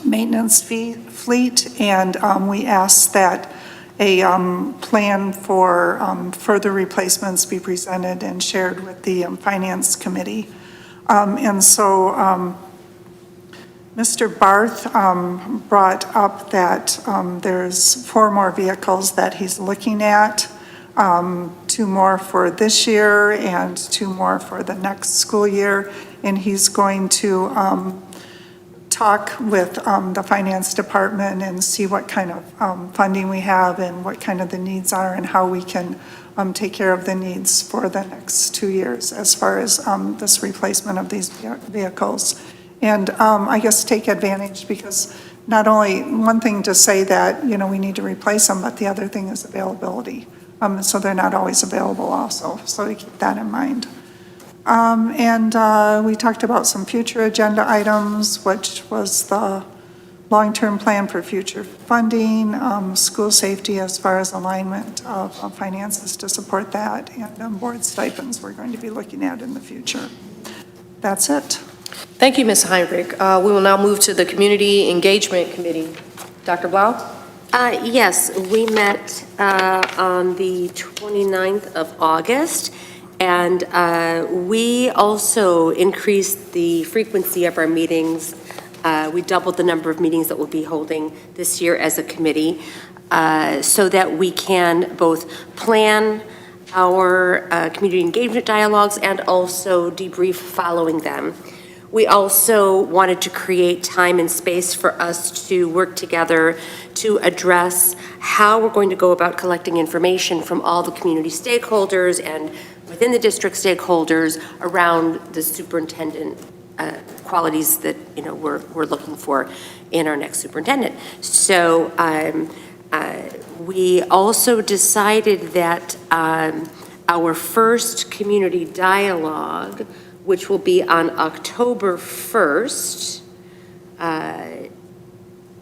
maintenance fleet, and we asked that a plan for further replacements be presented and shared with the Finance Committee. And so Mr. Barth brought up that there's 4 more vehicles that he's looking at, 2 more for this year and 2 more for the next school year. And he's going to talk with the finance department and see what kind of funding we have and what kind of the needs are and how we can take care of the needs for the next 2 years as far as this replacement of these vehicles. And I guess take advantage, because not only one thing to say that, you know, we need to replace them, but the other thing is availability. So they're not always available also, so to keep that in mind. And we talked about some future agenda items, which was the long-term plan for future funding, school safety as far as alignment of finances to support that, and board stipends we're going to be looking at in the future. That's it. Thank you, Ms. Heinrich. We will now move to the Community Engagement Committee. Dr. Blau? Yes, we met on the 29th of August, and we also increased the frequency of our meetings. We doubled the number of meetings that we'll be holding this year as a committee so that we can both plan our community engagement dialogues and also debrief following them. We also wanted to create time and space for us to work together to address how we're going to go about collecting information from all the community stakeholders and within the district stakeholders around the superintendent qualities that, you know, we're looking for in our next superintendent. So we also decided that our first community dialogue, which will be on October 1st,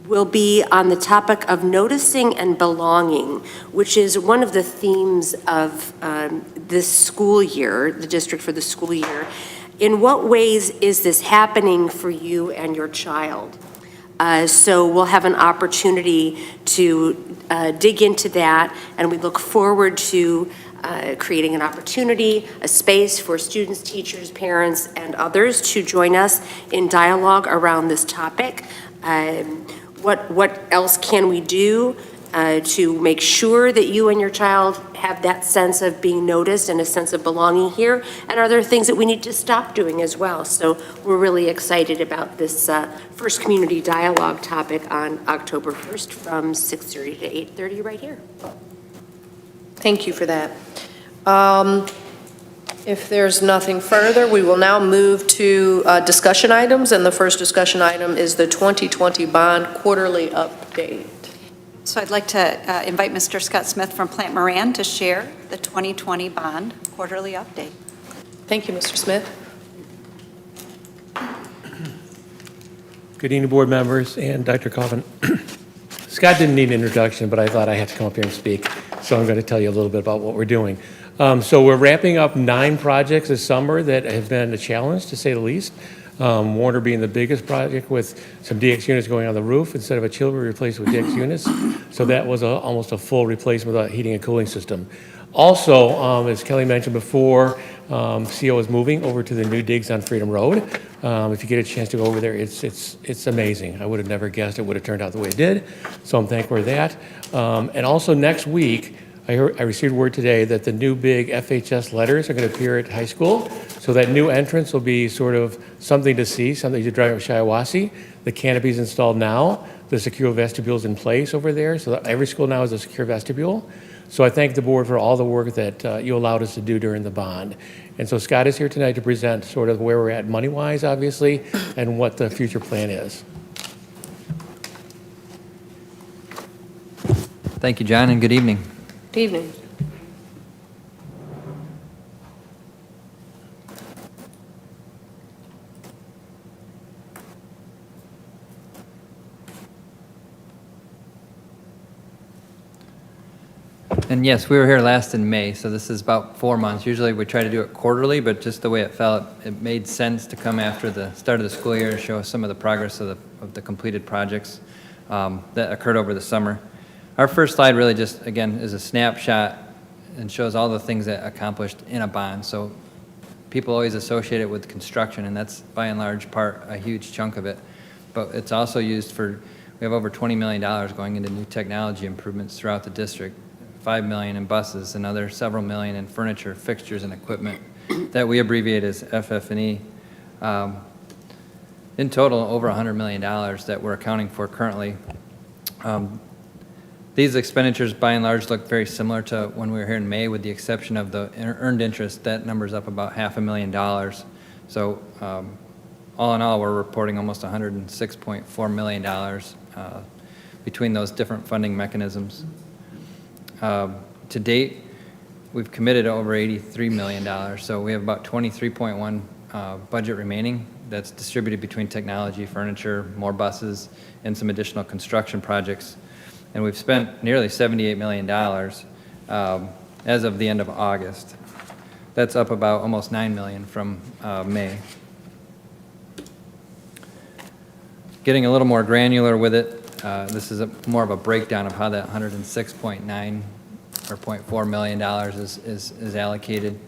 will be on the topic of noticing and belonging, which is one of the themes of this school year, the district for the school year. In what ways is this happening for you and your child? So we'll have an opportunity to dig into that, and we look forward to creating an opportunity, a space for students, teachers, parents, and others to join us in dialogue around this topic. What else can we do to make sure that you and your child have that sense of being noticed and a sense of belonging here? And are there things that we need to stop doing as well? So we're really excited about this first community dialogue topic on October 1st from 6:30 to 8:30 right here. Thank you for that. If there's nothing further, we will now move to discussion items, and the first discussion item is the 2020 bond quarterly update. So I'd like to invite Mr. Scott Smith from Plant Moran to share the 2020 bond quarterly update. Thank you, Mr. Smith. Good evening, board members and Dr. Coffin. Scott didn't need an introduction, but I thought I had to come up here and speak, so I'm going to tell you a little bit about what we're doing. So we're wrapping up 9 projects this summer that have been a challenge, to say the least. Warner being the biggest project with some DX units going on the roof instead of a chiller, we replaced with DX units. So that was almost a full replacement of a heating and cooling system. Also, as Kelly mentioned before, CO is moving over to the new digs on Freedom Road. If you get a chance to go over there, it's amazing. I would have never guessed it would have turned out the way it did, so I'm thankful for that. And also next week, I received word today that the new big FHS letters are going to appear at high school. So that new entrance will be sort of something to see, something to drive up Shiawassee. The canopy's installed now. The secure vestibule's in place over there. So that every school now has a secure vestibule. So I thank the board for all the work that you allowed us to do during the bond. And so Scott is here tonight to present sort of where we're at money-wise, obviously, and what the future plan is. Thank you, John, and good evening. Good evening. And yes, we were here last in May, so this is about 4 months. Usually we try to do it quarterly, but just the way it felt, it made sense to come after the start of the school year to show some of the progress of the completed projects that occurred over the summer. Our first slide really just, again, is a snapshot and shows all the things that accomplished in a bond. So people always associate it with construction, and that's by and large part a huge chunk of it. But it's also used for, we have over $20 million going into new technology improvements throughout the district. $5 million in buses, another several million in furniture, fixtures, and equipment that we abbreviate as FF&E. In total, over $100 million that we're accounting for currently. These expenditures, by and large, look very similar to when we were here in May, with the exception of the earned interest. That number's up about $500,000. So all in all, we're reporting almost $106.4 million between those different funding mechanisms. To date, we've committed over $83 million, so we have about 23.1 budget remaining that's distributed between technology, furniture, more buses, and some additional construction projects. And we've spent nearly $78 million as of the end of August. That's up about almost $9 million from May. Getting a little more granular with it, this is more of a breakdown of how that 106.9 or $0.4 million is allocated.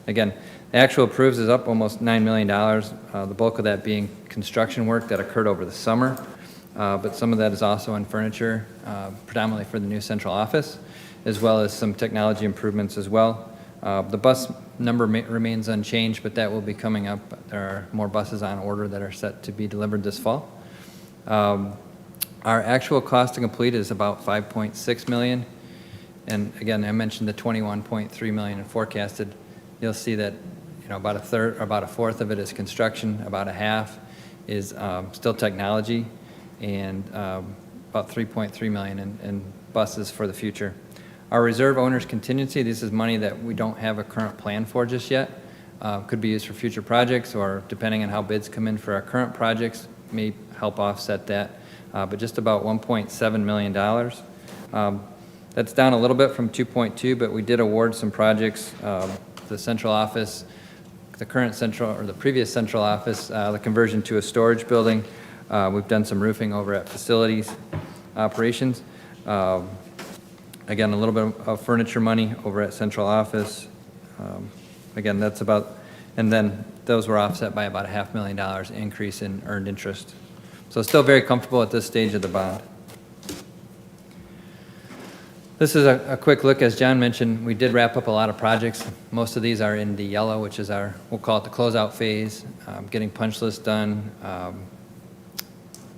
Again, the actual approves is up almost $9 million, the bulk of that being construction work that occurred over the summer, but some of that is also in furniture, predominantly for the new central office, as well as some technology improvements as well. The bus number remains unchanged, but that will be coming up. There are more buses on order that are set to be delivered this fall. Our actual cost to complete is about $5.6 million. And again, I mentioned the $21.3 million in forecasted. You'll see that, you know, about a third or about a fourth of it is construction, about a half is still technology, and about $3.3 million in buses for the future. Our reserve owner's contingency, this is money that we don't have a current plan for just yet. Could be used for future projects, or depending on how bids come in for our current projects, may help offset that. But just about $1.7 million. That's down a little bit from 2.2, but we did award some projects. The central office, the current central, or the previous central office, the conversion to a storage building. We've done some roofing over at facilities operations. Again, a little bit of furniture money over at central office. Again, that's about, and then those were offset by about a $500,000 increase in earned interest. So still very comfortable at this stage of the bond. This is a quick look. As John mentioned, we did wrap up a lot of projects. Most of these are in the yellow, which is our, we'll call it the closeout phase, getting punch lists done,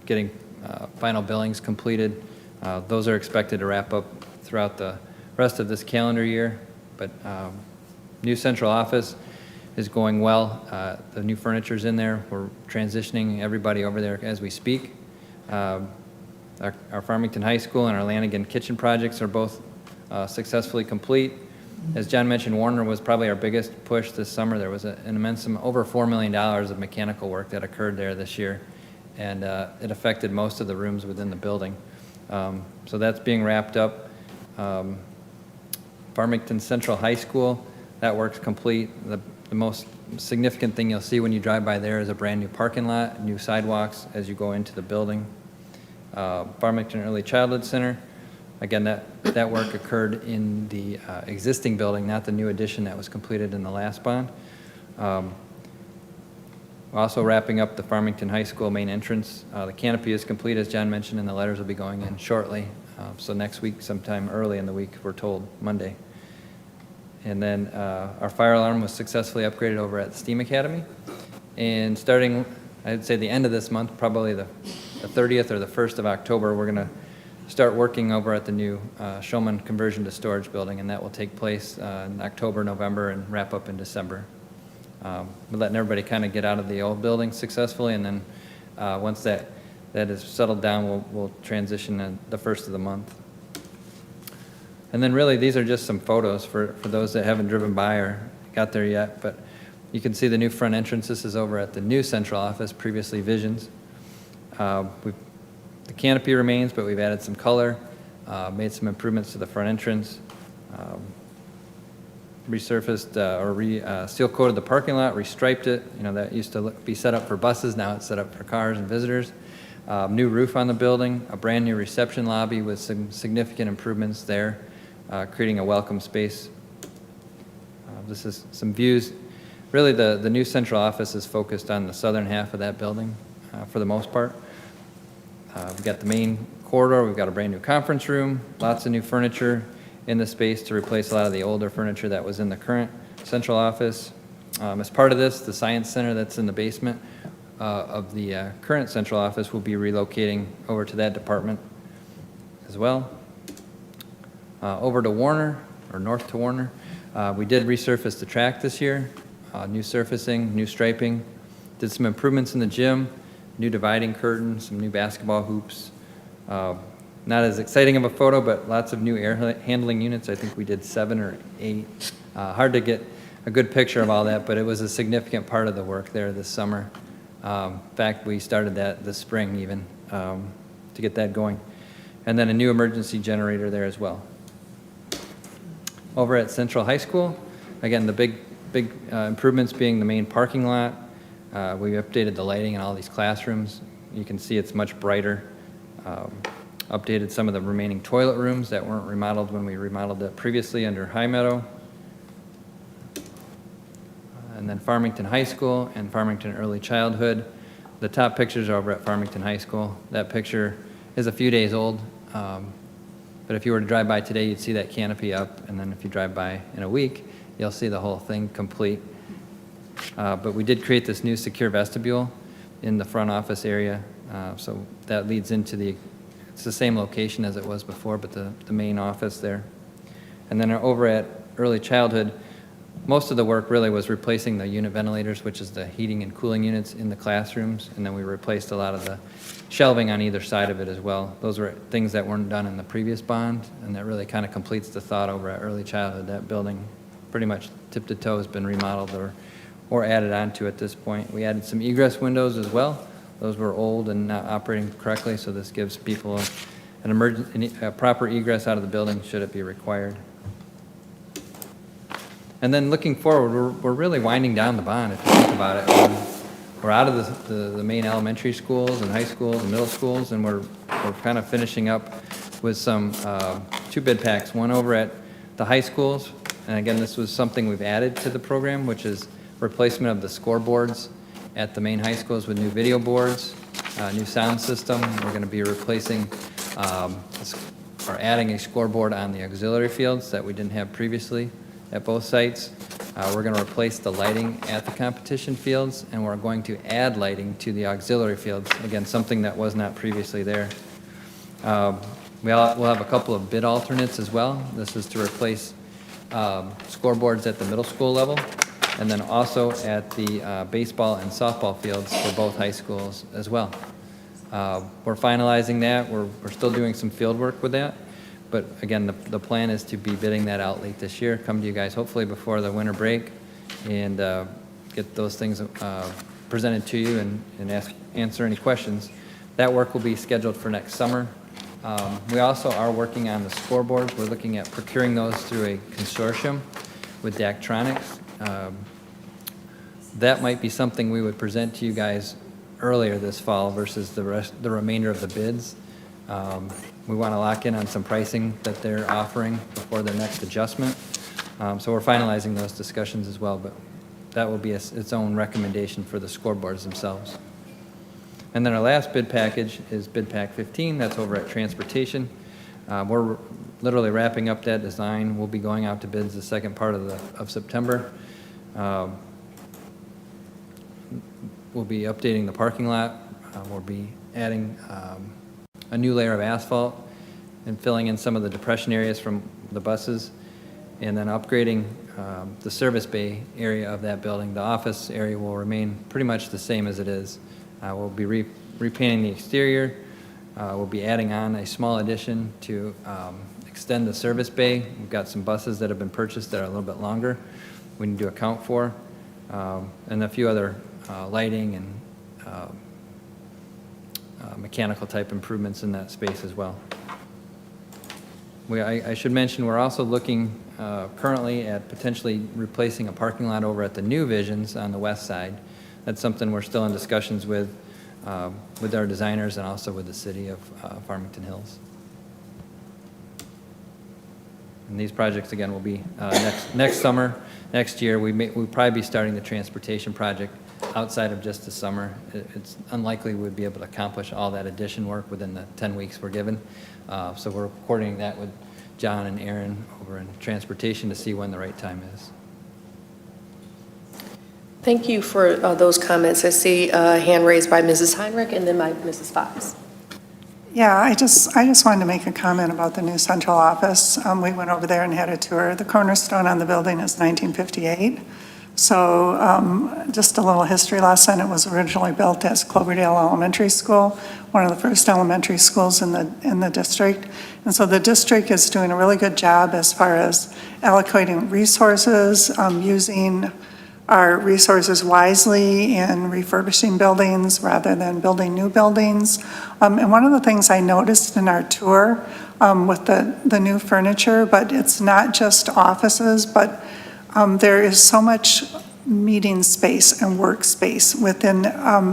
getting final billings completed. Those are expected to wrap up throughout the rest of this calendar year. But new central office is going well. The new furniture's in there. We're transitioning everybody over there as we speak. Our Farmington High School and our Lanigan Kitchen projects are both successfully complete. As John mentioned, Warner was probably our biggest push this summer. There was an immense, over $4 million of mechanical work that occurred there this year, and it affected most of the rooms within the building. So that's being wrapped up. Farmington Central High School, that work's complete. The most significant thing you'll see when you drive by there is a brand-new parking lot, new sidewalks as you go into the building. Farmington Early Childhood Center, again, that work occurred in the existing building, not the new addition that was completed in the last bond. We're also wrapping up the Farmington High School main entrance. The canopy is complete, as John mentioned, and the letters will be going in shortly. So next week, sometime early in the week, we're told, Monday. And then our fire alarm was successfully upgraded over at the STEAM Academy. And starting, I'd say the end of this month, probably the 30th or the 1st of October, we're going to start working over at the new Shulman conversion to storage building, and that will take place in October, November, and wrap up in December. We're letting everybody kind of get out of the old building successfully, and then once that is settled down, we'll transition at the 1st of the month. And then really, these are just some photos for those that haven't driven by or got there yet, but you can see the new front entrance. This is over at the new central office, previously Visions. The canopy remains, but we've added some color, made some improvements to the front entrance, resurfaced or seal coated the parking lot, restriped it. You know, that used to be set up for buses, now it's set up for cars and visitors. New roof on the building, a brand new reception lobby with some significant improvements there, creating a welcome space. This is some views. Really, the new central office is focused on the southern half of that building for the most part. We've got the main corridor, we've got a brand new conference room, lots of new furniture in the space to replace a lot of the older furniture that was in the current central office. As part of this, the science center that's in the basement of the current central office will be relocating over to that department as well. Over to Warner, or north to Warner, we did resurface the track this year, new surfacing, new striping, did some improvements in the gym, new dividing curtain, some new basketball hoops. Not as exciting of a photo, but lots of new air handling units. I think we did 7 or 8. Hard to get a good picture of all that, but it was a significant part of the work there this summer. In fact, we started that this spring even to get that going. And then a new emergency generator there as well. Over at Central High School, again, the big improvements being the main parking lot. We updated the lighting in all these classrooms. You can see it's much brighter. Updated some of the remaining toilet rooms that weren't remodeled when we remodeled it previously under High Meadow. And then Farmington High School and Farmington Early Childhood. The top pictures are over at Farmington High School. That picture is a few days old, but if you were to drive by today, you'd see that canopy up, and then if you drive by in a week, you'll see the whole thing complete. But we did create this new secure vestibule in the front office area, so that leads into it's the same location as it was before, but the main office there. And then over at Early Childhood, most of the work really was replacing the unit ventilators, which is the heating and cooling units in the classrooms, and then we replaced a lot of the shelving on either side of it as well. Those were things that weren't done in the previous bond, and that really kind of completes the thought over at Early Childhood. That building pretty much tip to toe has been remodeled or added onto at this point. We added some egress windows as well. Those were old and not operating correctly, so this gives people a proper egress out of the building should it be required. And then looking forward, we're really winding down the bond, if you think about it. We're out of the main elementary schools and high schools and middle schools, and we're kind of finishing up with some 2 bid packs, one over at the high schools. And again, this was something we've added to the program, which is replacement of the scoreboards at the main high schools with new video boards, new sound system. We're going to be replacing or adding a scoreboard on the auxiliary fields that we didn't have previously at both sites. We're going to replace the lighting at the competition fields, and we're going to add lighting to the auxiliary fields. Again, something that was not previously there. We'll have a couple of bid alternates as well. This is to replace scoreboards at the middle school level, and then also at the baseball and softball fields for both high schools as well. We're finalizing that. We're still doing some field work with that. But again, the plan is to be bidding that out late this year, come to you guys hopefully before the winter break, and get those things presented to you and answer any questions. That work will be scheduled for next summer. We also are working on the scoreboards. We're looking at procuring those through a consortium with Daktronics. That might be something we would present to you guys earlier this fall versus the remainder of the bids. We want to lock in on some pricing that they're offering before their next adjustment. So we're finalizing those discussions as well, but that will be its own recommendation for the scoreboards themselves. And then our last bid package is Bid Pack 15. That's over at Transportation. We're literally wrapping up that design. We'll be going out to bids the second part of September. We'll be updating the parking lot. We'll be adding a new layer of asphalt and filling in some of the depression areas from the buses, and then upgrading the service bay area of that building. The office area will remain pretty much the same as it is. We'll be repainting the exterior. We'll be adding on a small addition to extend the service bay. We've got some buses that have been purchased that are a little bit longer we need to account for, and a few other lighting and mechanical type improvements in that space as well. I should mention we're also looking currently at potentially replacing a parking lot over at the New Visions on the west side. That's something we're still in discussions with our designers and also with the city of Farmington Hills. And these projects, again, will be next summer, next year. We'll probably be starting the transportation project outside of just the summer. It's unlikely we'd be able to accomplish all that addition work within the 10 weeks we're given. So we're coordinating that with John and Aaron over in transportation to see when the right time is. Thank you for those comments. I see a hand raised by Mrs. Heinrich and then by Mrs. Fox. Yeah, I just wanted to make a comment about the new central office. We went over there and had a tour. The cornerstone on the building is 1958. So just a little history lesson. It was originally built as Cloverdale Elementary School, one of the first elementary schools in the district. And so the district is doing a really good job as far as allocating resources, using our resources wisely in refurbishing buildings rather than building new buildings. And one of the things I noticed in our tour with the new furniture, but it's not just offices, but there is so much meeting space and workspace within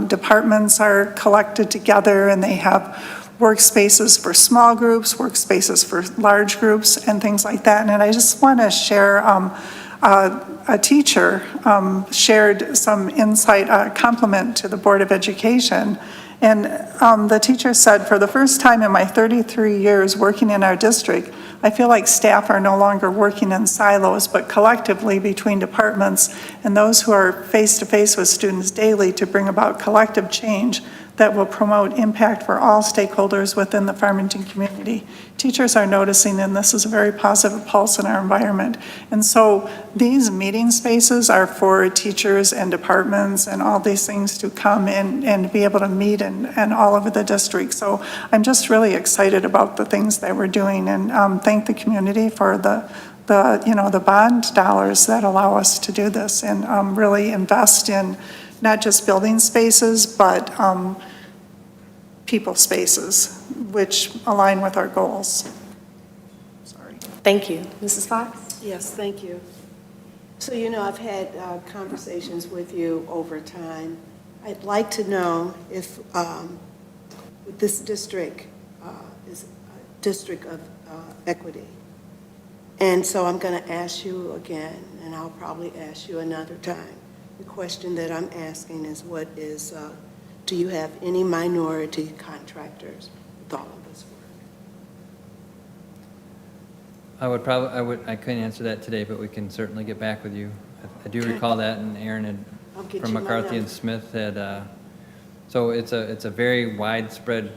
departments are collected together, and they have workspaces for small groups, workspaces for large groups, and things like that. And I just want to share a teacher shared some insight, a compliment to the Board of Education. And the teacher said, for the first time in my 33 years working in our district, I feel like staff are no longer working in silos, but collectively between departments and those who are face-to-face with students daily to bring about collective change that will promote impact for all stakeholders within the Farmington community. Teachers are noticing, and this is a very positive pulse in our environment. And so these meeting spaces are for teachers and departments and all these things to come and be able to meet and all over the district. So I'm just really excited about the things that we're doing, and thank the community for the bond dollars that allow us to do this and really invest in not just building spaces, but people spaces, which align with our goals. Sorry. Thank you. Mrs. Fox? Yes, thank you. So, I've had conversations with you over time. I'd like to know if this district is a district of equity. And so I'm going to ask you again, and I'll probably ask you another time. The question that I'm asking is do you have any minority contractors with all of this work? I couldn't answer that today, but we can certainly get back with you. I do recall that, and Aaron from McCarthy and Smith had, so it's a very widespread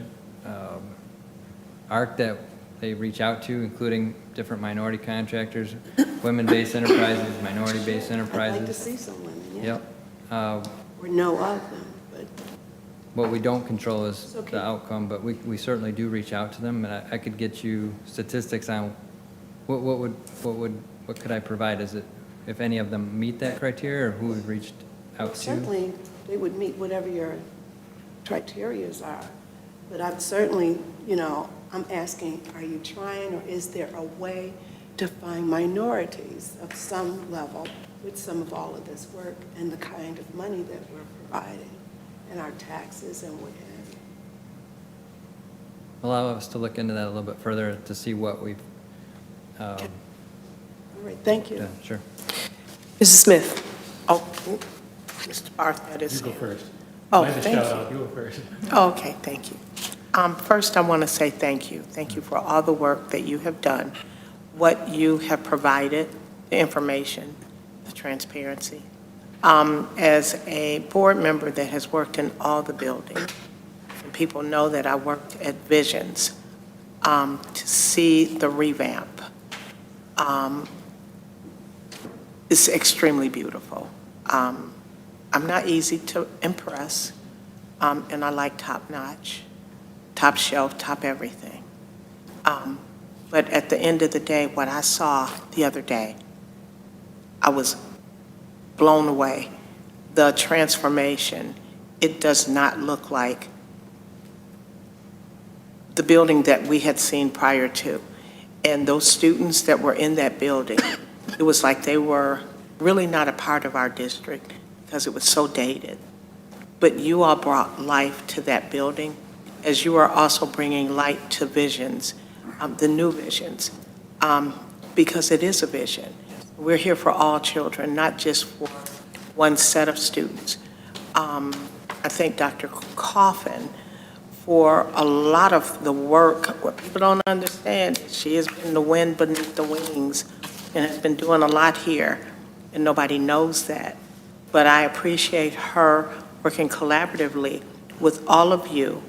arc that they reach out to, including different minority contractors, women-based enterprises, minority-based enterprises. I'd like to see some women, yeah. Yep. Or know of them, but. what we don't control is the outcome, but we certainly do reach out to them, and I could get you statistics on what could I provide? Is it if any of them meet that criteria, or who we've reached out to? Certainly, they would meet whatever your criterias are. But I'm certainly, I'm asking, are you trying, or is there a way to find minorities of some level with some of all of this work and the kind of money that we're providing and our taxes and what have you? Allow us to look into that a little bit further to see what we've, All right, thank you. yeah, sure. Mrs. Smith? Oh, Mr. Barth, that is. You go first. Oh, Mine's a thank shout you. out. You go first. Okay, thank you. First, I want to say thank you. Thank you for all the work that you have done, what you have provided, the information, the transparency. As a board member that has worked in all the buildings, and people know that I worked at Visions, to see the revamp is extremely beautiful. I'm not easy to impress, and I like top-notch, top shelf, top everything. But at the end of the day, what I saw the other day, I was blown away. The transformation, it does not look like the building that we had seen prior to. And those students that were in that building, it was like they were really not a part of our district because it was so dated. But you all brought life to that building, as you are also bringing light to Visions, the new Visions, because it is a vision. We're here for all children, not just for one set of students. I thank Dr. Coffin for a lot of the work. What people don't understand, she has been the wind beneath the wings and has been doing a lot here, and nobody knows that. But I appreciate her working collaboratively with all of you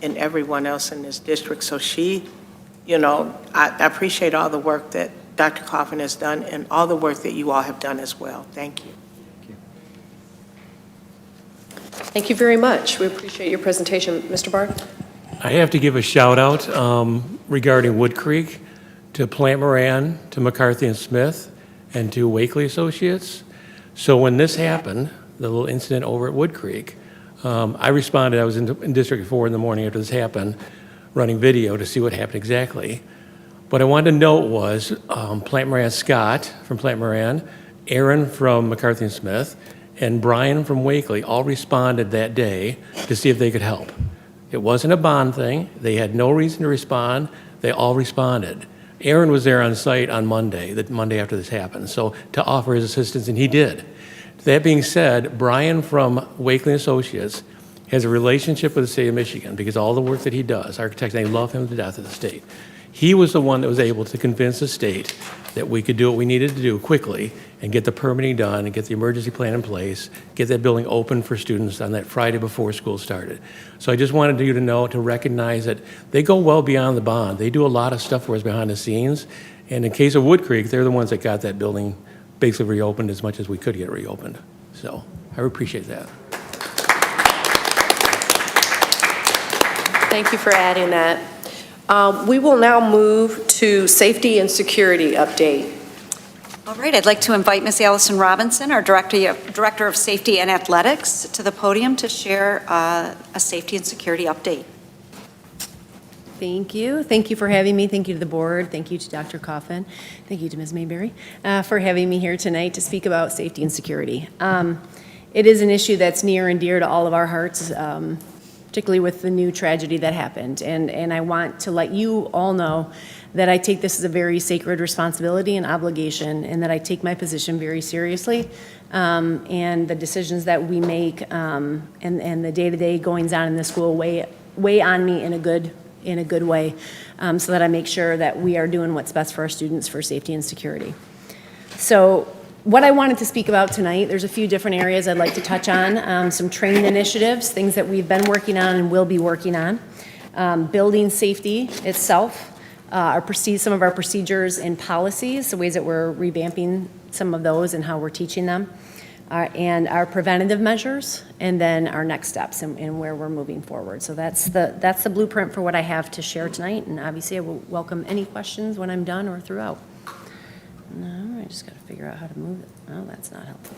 and everyone else in this district. So she, I appreciate all the work that Dr. Coffin has done and all the work that you all have done as well. Thank you. Thank you very much. We appreciate your presentation. Mr. Barth? I have to give a shout out regarding Wood Creek to Plant Moran, to McCarthy and Smith, and to Wakely Associates. So when this happened, the little incident over at Wood Creek, I responded. I was in District 4 in the morning after this happened, running video to see what happened exactly. What I wanted to note was Plant Moran Scott from Plant Moran, Aaron from McCarthy and Smith, and Brian from Wakely all responded that day to see if they could help. It wasn't a bond thing. They had no reason to respond. They all responded. Aaron was there on site on Monday, the Monday after this happened, so to offer his assistance, and he did. That being said, Brian from Wakely Associates has a relationship with the state of Michigan because all the work that he does, architects, they love him to death at the state. He was the one that was able to convince the state that we could do what we needed to do quickly and get the permitting done and get the emergency plan in place, get that building open for students on that Friday before school started. So I just wanted you to know, to recognize that they go well beyond the bond. They do a lot of stuff for us behind the scenes. And in case of Wood Creek, they're the ones that got that building basically reopened as much as we could get reopened. So I appreciate that. Thank you for adding that. We will now move to safety and security update. All right, I'd like to invite Ms. Allison Robinson, our Director of Safety and Athletics, to the podium to share a safety and security update. Thank you. Thank you for having me. Thank you to the board. Thank you to Dr. Coffin. Thank you to Ms. Mayberry for having me here tonight to speak about safety and security. It is an issue that's near and dear to all of our hearts, particularly with the new tragedy that happened. And I want to let you all know that I take this as a very sacred responsibility and obligation, and that I take my position very seriously. And the decisions that we make and the day-to-day goings on in the school weigh on me in a good way, so that I make sure that we are doing what's best for our students for safety and security. So what I wanted to speak about tonight, there's a few different areas I'd like to touch on. Some training initiatives, things that we've been working on and will be working on. Building safety itself, some of our procedures and policies, the ways that we're revamping some of those and how we're teaching them. and our preventative measures, and then our next steps and where we're moving forward. So that's the blueprint for what I have to share tonight, and obviously I will welcome any questions when I'm done or throughout. No, I just got to figure out how to move it. Oh, that's not helpful.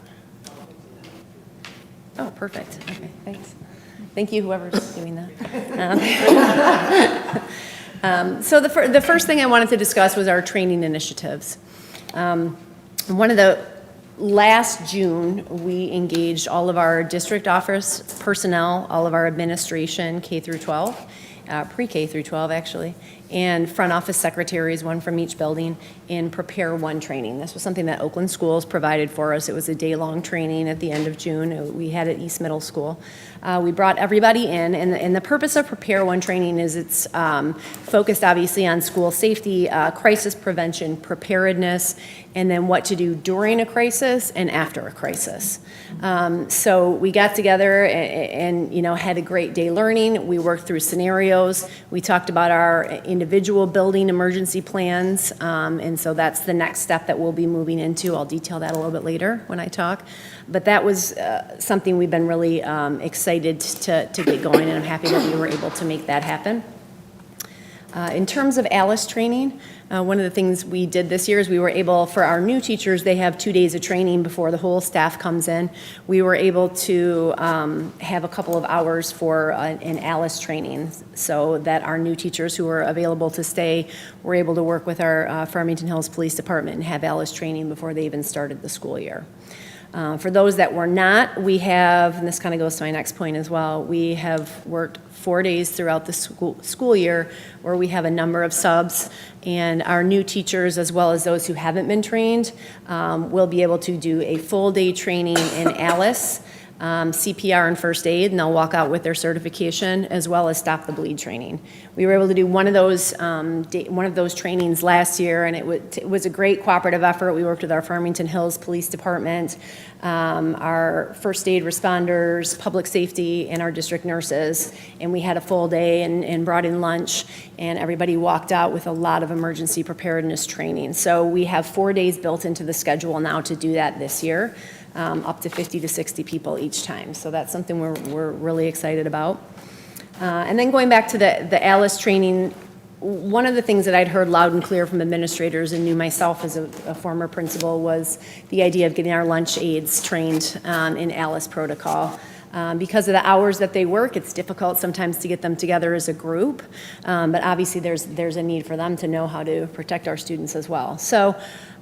Oh, perfect. Okay, thanks. Thank you, whoever's doing that. So the first thing I wanted to discuss was our training initiatives. Last June, we engaged all of our district office personnel, all of our administration, K through 12, pre-K through 12 actually, and front office secretaries, one from each building, in Prepare One training. This was something that Oakland Schools provided for us. It was a day-long training at the end of June. We had it at East Middle School. We brought everybody in, and the purpose of Prepare One training is it's focused obviously on school safety, crisis prevention, preparedness, and then what to do during a crisis and after a crisis. So we got together and had a great day learning. We worked through scenarios. We talked about our individual building emergency plans, and so that's the next step that we'll be moving into. I'll detail that a little bit later when I talk. But that was something we've been really excited to get going, and I'm happy that we were able to make that happen. In terms of ALICE training, one of the things we did this year is we were able, for our new teachers, they have 2 days of training before the whole staff comes in. We were able to have a couple of hours for an ALICE training so that our new teachers who were available to stay were able to work with our Farmington Hills Police Department and have ALICE training before they even started the school year. For those that were not, we have, and this kind of goes to my next point as well, we have worked 4 days throughout the school year where we have a number of subs, and our new teachers, as well as those who haven't been trained, will be able to do a full day training in ALICE, CPR and first aid, and they'll walk out with their certification, as well as stop the bleed training. We were able to do one of those trainings last year, and it was a great cooperative effort. We worked with our Farmington Hills Police Department, our first aid responders, public safety, and our district nurses, and we had a full day and brought in lunch, and everybody walked out with a lot of emergency preparedness training. So we have 4 days built into the schedule now to do that this year. Up to 50 to 60 people each time. So that's something we're really excited about. And then going back to the ALICE training, one of the things that I'd heard loud and clear from administrators and knew myself as a former principal was the idea of getting our lunch aides trained in ALICE protocol. Because of the hours that they work, it's difficult sometimes to get them together as a group, but obviously there's a need for them to know how to protect our students as well. So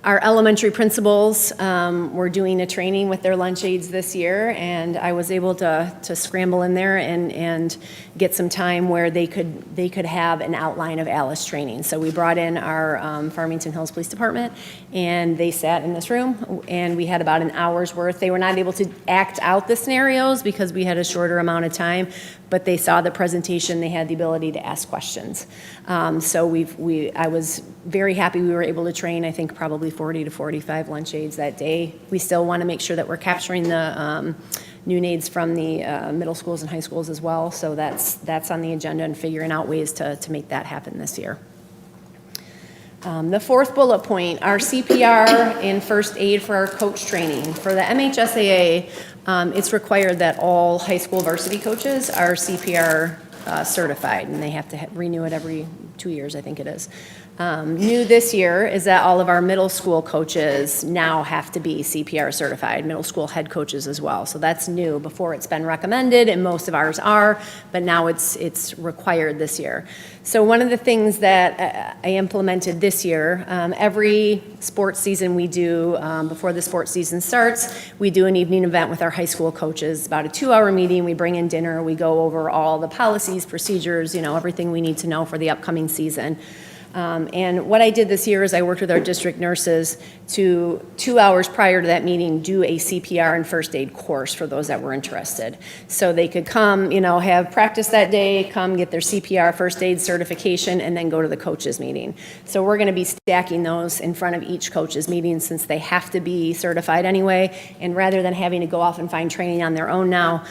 our elementary principals were doing a training with their lunch aides this year, and I was able to scramble in there and get some time where they could have an outline of ALICE training. So we brought in our Farmington Hills Police Department, and they sat in this room, and we had about an hour's worth. They were not able to act out the scenarios because we had a shorter amount of time, but they saw the presentation, they had the ability to ask questions. So I was very happy we were able to train, I think, probably 40 to 45 lunch aides that day. We still want to make sure that we're capturing the neonates from the middle schools and high schools as well, so that's on the agenda and figuring out ways to make that happen this year. The fourth bullet point, our CPR and first aid for our coach training. For the MHSAA, it's required that all high school varsity coaches are CPR certified, and they have to renew it every 2 years, I think it is. New this year is that all of our middle school coaches now have to be CPR certified, middle school head coaches as well. So that's new. Before it's been recommended, and most of ours are, but now it's required this year. So one of the things that I implemented this year, every sports season we do, before the sports season starts, we do an evening event with our high school coaches, about a 2-hour meeting. We bring in dinner, we go over all the policies, procedures, everything we need to know for the upcoming season. And what I did this year is I worked with our district nurses to 2 hours prior to that meeting do a CPR and first aid course for those that were interested. So they could come, have practice that day, come get their CPR first aid certification, and then go to the coaches meeting. So we're going to be stacking those in front of each coaches meeting since they have to be certified anyway. And rather than having to go off and find training on their own now,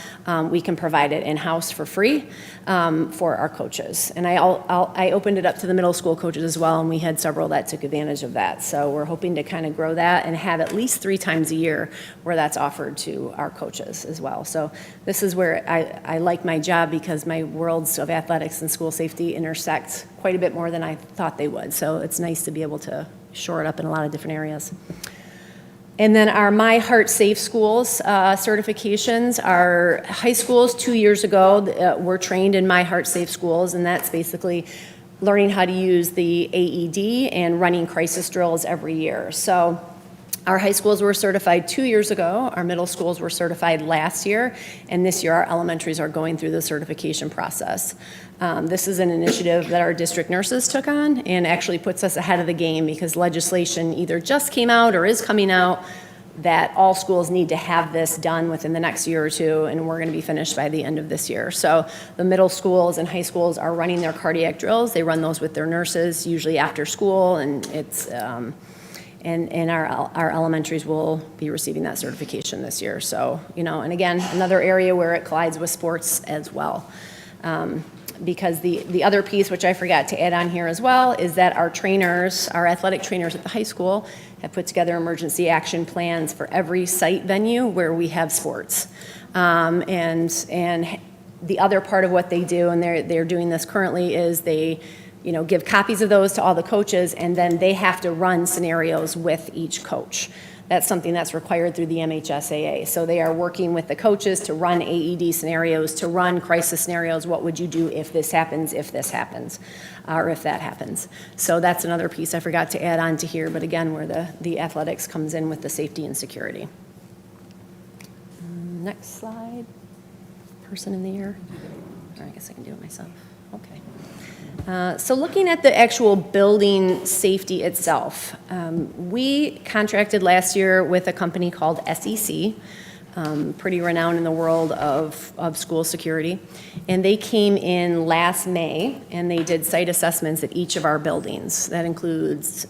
we can provide it in-house for free for our coaches. And I opened it up to the middle school coaches coaches as well, and we had several that took advantage of that. So we're hoping to kind of grow that and have at least 3 times a year where that's offered to our coaches as well. So this is where I like my job, because my worlds of athletics and school safety intersect quite a bit more than I thought they would. So it's nice to be able to shore it up in a lot of different areas. And then our My Heart Safe Schools certifications, our high schools 2 years ago were trained in My Heart Safe Schools, and that's basically learning how to use the AED and running crisis drills every year. So our high schools were certified 2 years ago, our middle schools were certified last year, and this year our elementaries are going through the certification process. This is an initiative that our district nurses took on and actually puts us ahead of the game, because legislation either just came out or is coming out that all schools need to have this done within the next year or two, and we're going to be finished by the end of this year. So the middle schools and high schools are running their cardiac drills. They run those with their nurses, usually after school, and it's and our elementaries will be receiving that certification this year. So, and again, another area where it collides with sports as well. Because the other piece, which I forgot to add on here as well, is that our trainers, our athletic trainers at the high school, have put together emergency action plans for every site venue where we have sports. And the other part of what they do, and they're doing this currently, is they give copies of those to all the coaches, and then they have to run scenarios with each coach. That's something that's required through the MHSAA. So they are working with the coaches to run AED scenarios, to run crisis scenarios. What would you do if this happens, or if that happens? So that's another piece I forgot to add on to here, but again, where the athletics comes in with the safety and security. Next slide. Person in the air. Or I guess I can do it myself. Okay. So looking at the actual building safety itself, we contracted last year with a company called SEC, pretty renowned in the world of school security. And they came in last May, and they did site assessments at each of our buildings. That includes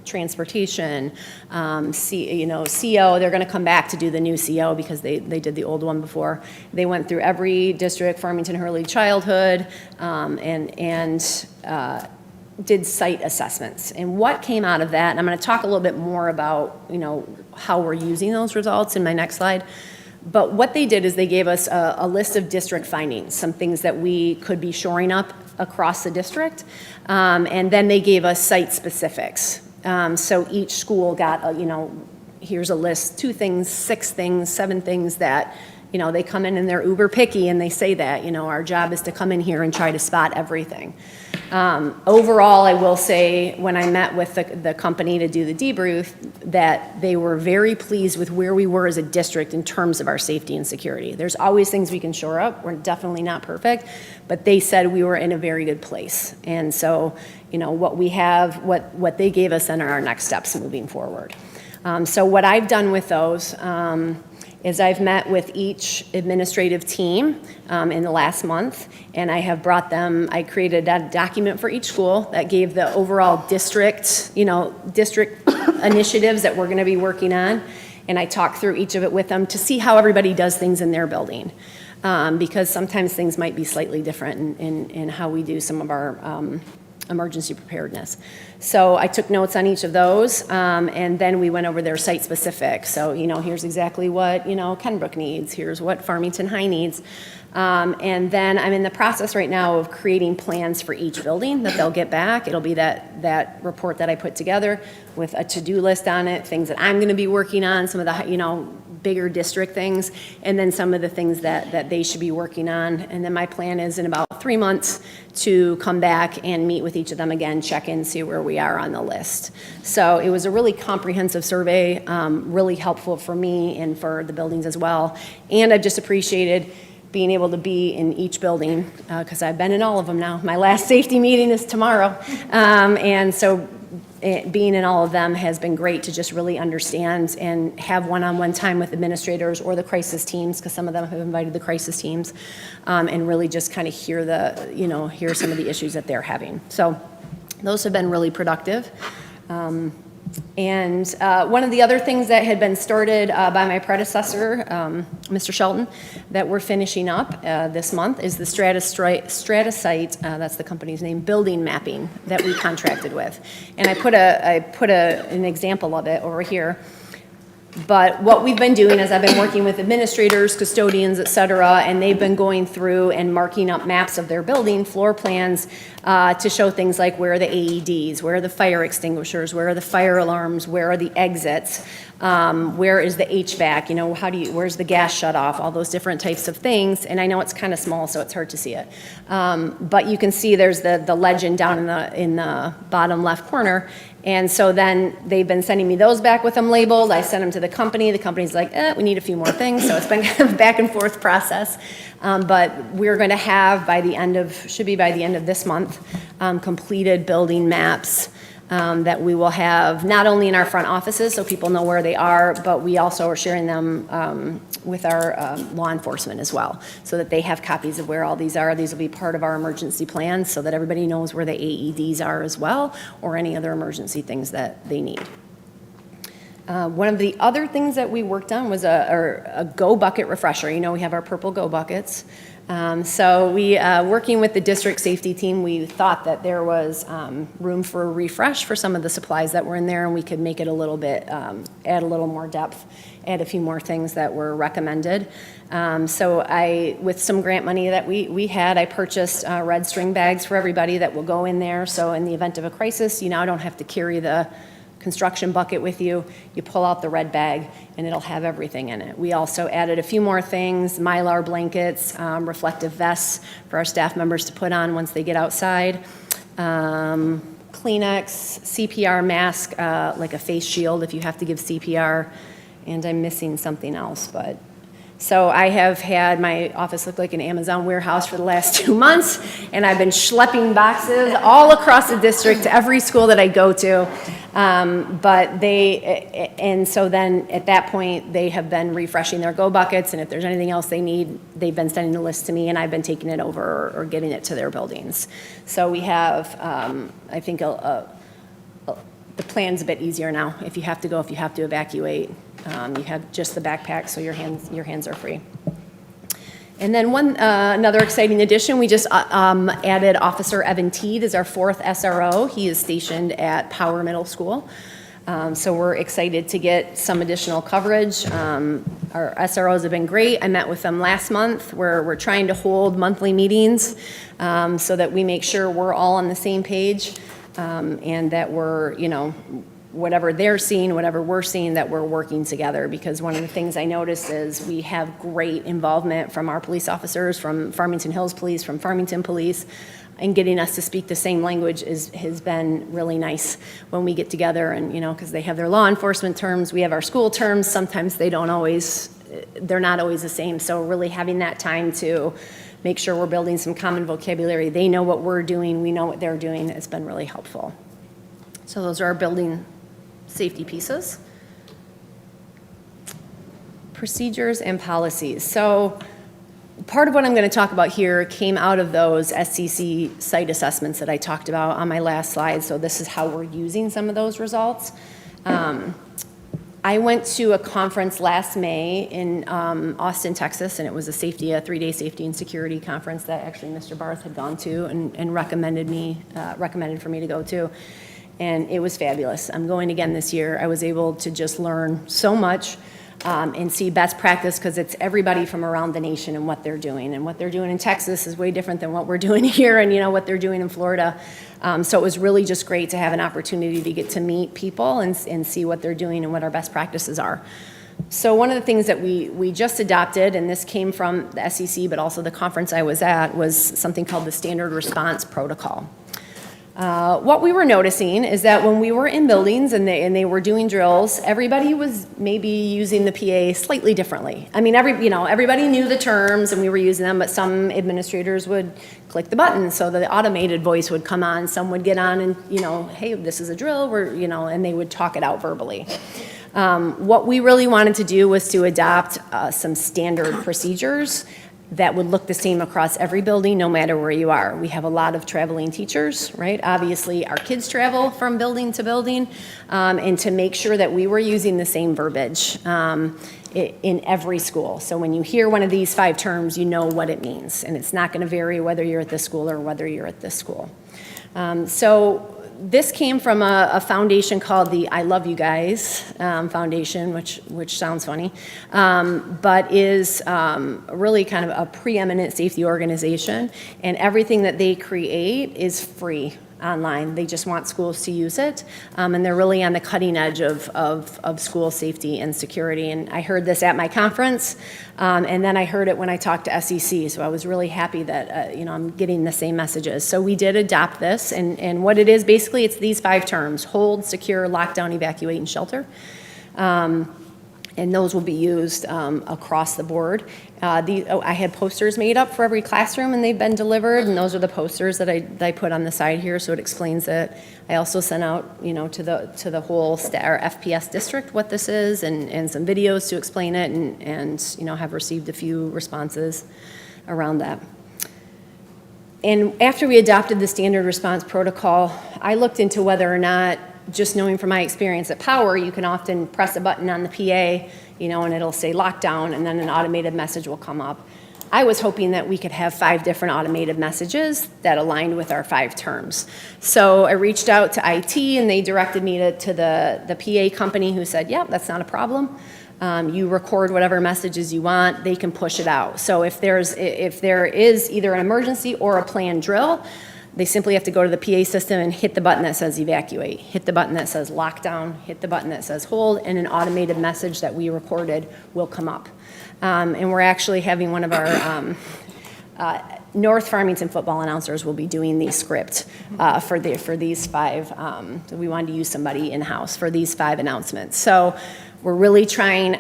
transportation, CO. They're going to come back to do the new CO because they did the old one before. They went through every district, Farmington, Hurley, Childhood, and did site assessments. And what came out of that, and I'm going to talk a little bit more about, how we're using those results in my next slide. But what they did is they gave us a list of district findings, some things that we could be shoring up across the district, and then they gave us site specifics. So each school got, here's a list, 2 things, 6 things, 7 things that, they come in and they're uber picky, and they say that, our job is to come in here and try to spot everything. Overall, I will say, when I met with the company to do the debrief, that they were very pleased with where we were as a district in terms of our safety and security. There's always things we can shore up. We're definitely not perfect, but they said we were in a very good place. And so, what we have, what they gave us, then are our next steps moving forward. So what I've done with those is I've met with each administrative team in the last month, and I have brought them, I created a document for each school that gave the overall district, district initiatives that we're going to be working on, and I talked through each of it with them to see how everybody does things in their building, because sometimes things might be slightly different in how we do some of our emergency preparedness. So I took notes on each of those, and then we went over their site specific. So, here's exactly what, Kenbrook needs, here's what Farmington High needs. And then I'm in the process right now of creating plans for each building that they'll get back. It'll be that report that I put together with a to-do list on it, things that I'm gonna be working on, some of the, bigger district things, and then some of the things that they should be working on. And then my plan is in about 3 months to come back and meet with each of them again, check in, see where we are on the list. So it was a really comprehensive survey, really helpful for me and for the buildings as well. And I've just appreciated being able to be in each building, because I've been in all of them now. My last safety meeting is tomorrow. And so being in all of them has been great to just really understand and have one-on-one time with administrators or the crisis teams, because some of them have invited the crisis teams, and really just kind of hear hear some of the issues that they're having. So those have been really productive. And one of the other things that had been started by my predecessor, Mr. Shelton, that we're finishing up this month is the Stratasite, that's the company's name, building mapping that we contracted with. And I put an example of it over here. But what we've been doing is I've been working with administrators, custodians, et cetera, and they've been going through and marking up maps of their building, floor plans, to show things like where are the AEDs, where are the fire extinguishers, where are the fire alarms, where are the exits, where is the HVAC, you know, where's the gas shut off, all those different types of things. And I know it's kind of small, so it's hard to see it. But you can see there's the legend down in the bottom left corner. And so then they've been sending me those back with them labeled. I sent them to the company. The company's like, we need a few more things. So it's been kind of a back and forth process. But we're going to have should be by the end of this month, completed building maps that we will have not only in our front offices so people know where they are, but we also are sharing them with our law enforcement as well, so that they have copies of where all these are. These will be part of our emergency plans so that everybody knows where the AEDs are as well, or any other emergency things that they need. One of the other things that we worked on was a Go Bucket refresher. You know, we have our purple Go Buckets. So we, working with the district safety team, we thought that there was room for a refresh for some of the supplies that were in there, and we could make it a little bit, add a little more depth, add a few more things that were recommended. So with some grant money that we had, I purchased red string bags for everybody that will go in there. So in the event of a crisis, you now don't have to carry the construction bucket with you. You pull out the red bag and it'll have everything in it. We also added a few more things, Mylar blankets, reflective vests for our staff members to put on once they get outside, Kleenex, CPR mask, like a face shield if you have to give CPR, and I'm missing something else, but. So I have had my office look like an Amazon warehouse for the last 2 months, and I've been schlepping boxes all across the district to every school that I go to. And so then at that point, they have been refreshing their Go Buckets, and if there's anything else they need, they've been sending the list to me, and I've been taking it over or getting it to their buildings. So we have, I think, the plan's a bit easier now. If you have to go, if you have to evacuate, you have just the backpack, so your hands are free. And then another exciting addition, we just added Officer Evan Teed as our 4th SRO. He is stationed at Power Middle School. So we're excited to get some additional coverage. Our SROs have been great. I met with them last month. We're trying to hold monthly meetings so that we make sure we're all on the same page and that we're, whatever they're seeing, whatever we're seeing, that we're working together. Because one of the things I noticed is we have great involvement from our police officers, from Farmington Hills Police, from Farmington Police, and getting us to speak the same language has been really nice when we get together. And, because they have their law enforcement terms, we have our school terms. Sometimes they're not always the same. So really having that time to make sure we're building some common vocabulary. They know what we're doing, we know what they're doing. It's been really helpful. So those are our building safety pieces. Procedures and policies. So part of what I'm going to talk about here came out of those SCC site assessments that I talked about on my last slide. So this is how we're using some of those results. I went to a conference last May in Austin, Texas, and it was a 3-day safety and security conference that actually Mr. Barth had gone to and recommended for me to go to. And it was fabulous. I'm going again this year. I was able to just learn so much and see best practice, because it's everybody from around the nation and what they're doing. And what they're doing in Texas is way different than what we're doing here and, what they're doing in Florida. So it was really just great to have an opportunity to get to meet people and see what they're doing and what our best practices are. So one of the things that we just adopted, and this came from the SEC, but also the conference I was at, was something called the Standard Response Protocol. What we were noticing is that when we were in buildings and they were doing drills, everybody was maybe using the PA slightly differently. I mean, everybody knew the terms and we were using them, but some administrators would click the button so the automated voice would come on. Some would get on and, hey, this is a drill, and they would talk it out verbally. What we really wanted to do was to adopt some standard procedures that would look the same across every building, no matter where you are. We have a lot of traveling teachers, right? Obviously, our kids travel from building to building, and to make sure that we were using the same verbiage in every school. So when you hear one of these 5 terms, you know what it means, and it's not going to vary whether you're at this school or whether you're at this school. So this came from a foundation called the I Love You Guys Foundation, which sounds funny, but is really kind of a preeminent safety organization, and everything that they create is free online. They just want schools to use it, and they're really on the cutting edge of school safety and security. And I heard this at my conference, and then I heard it when I talked to SEC, so I was really happy that I'm getting the same messages. So we did adopt this, and what it is, basically, it's these 5 terms: hold, secure, lockdown, evacuate, and shelter. And those will be used across the board. I had posters made up for every classroom, and they've been delivered, and those are the posters that I put on the side here, so it explains it. I also sent out, to the whole our FPS district what this is, and some videos to explain it, and have received a few responses around that. And after we adopted the standard response protocol, I looked into whether or not, just knowing from my experience at Power, you can often press a button on the PA, and it'll say lockdown, and then an automated message will come up. I was hoping that we could have 5 different automated messages that aligned with our 5 terms. So I reached out to IT, and they directed me to the PA company, who said, yeah, that's not a problem. You record whatever messages you want, they can push it out. So if there is either an emergency or a planned drill, they simply have to go to the PA system and hit the button that says evacuate, hit the button that says lockdown, hit the button that says hold, and an automated message that we recorded will come up. And we're actually having one of our North Farmington football announcers will be doing the script for these 5. So we wanted to use somebody in-house for these 5 announcements. So we're really trying,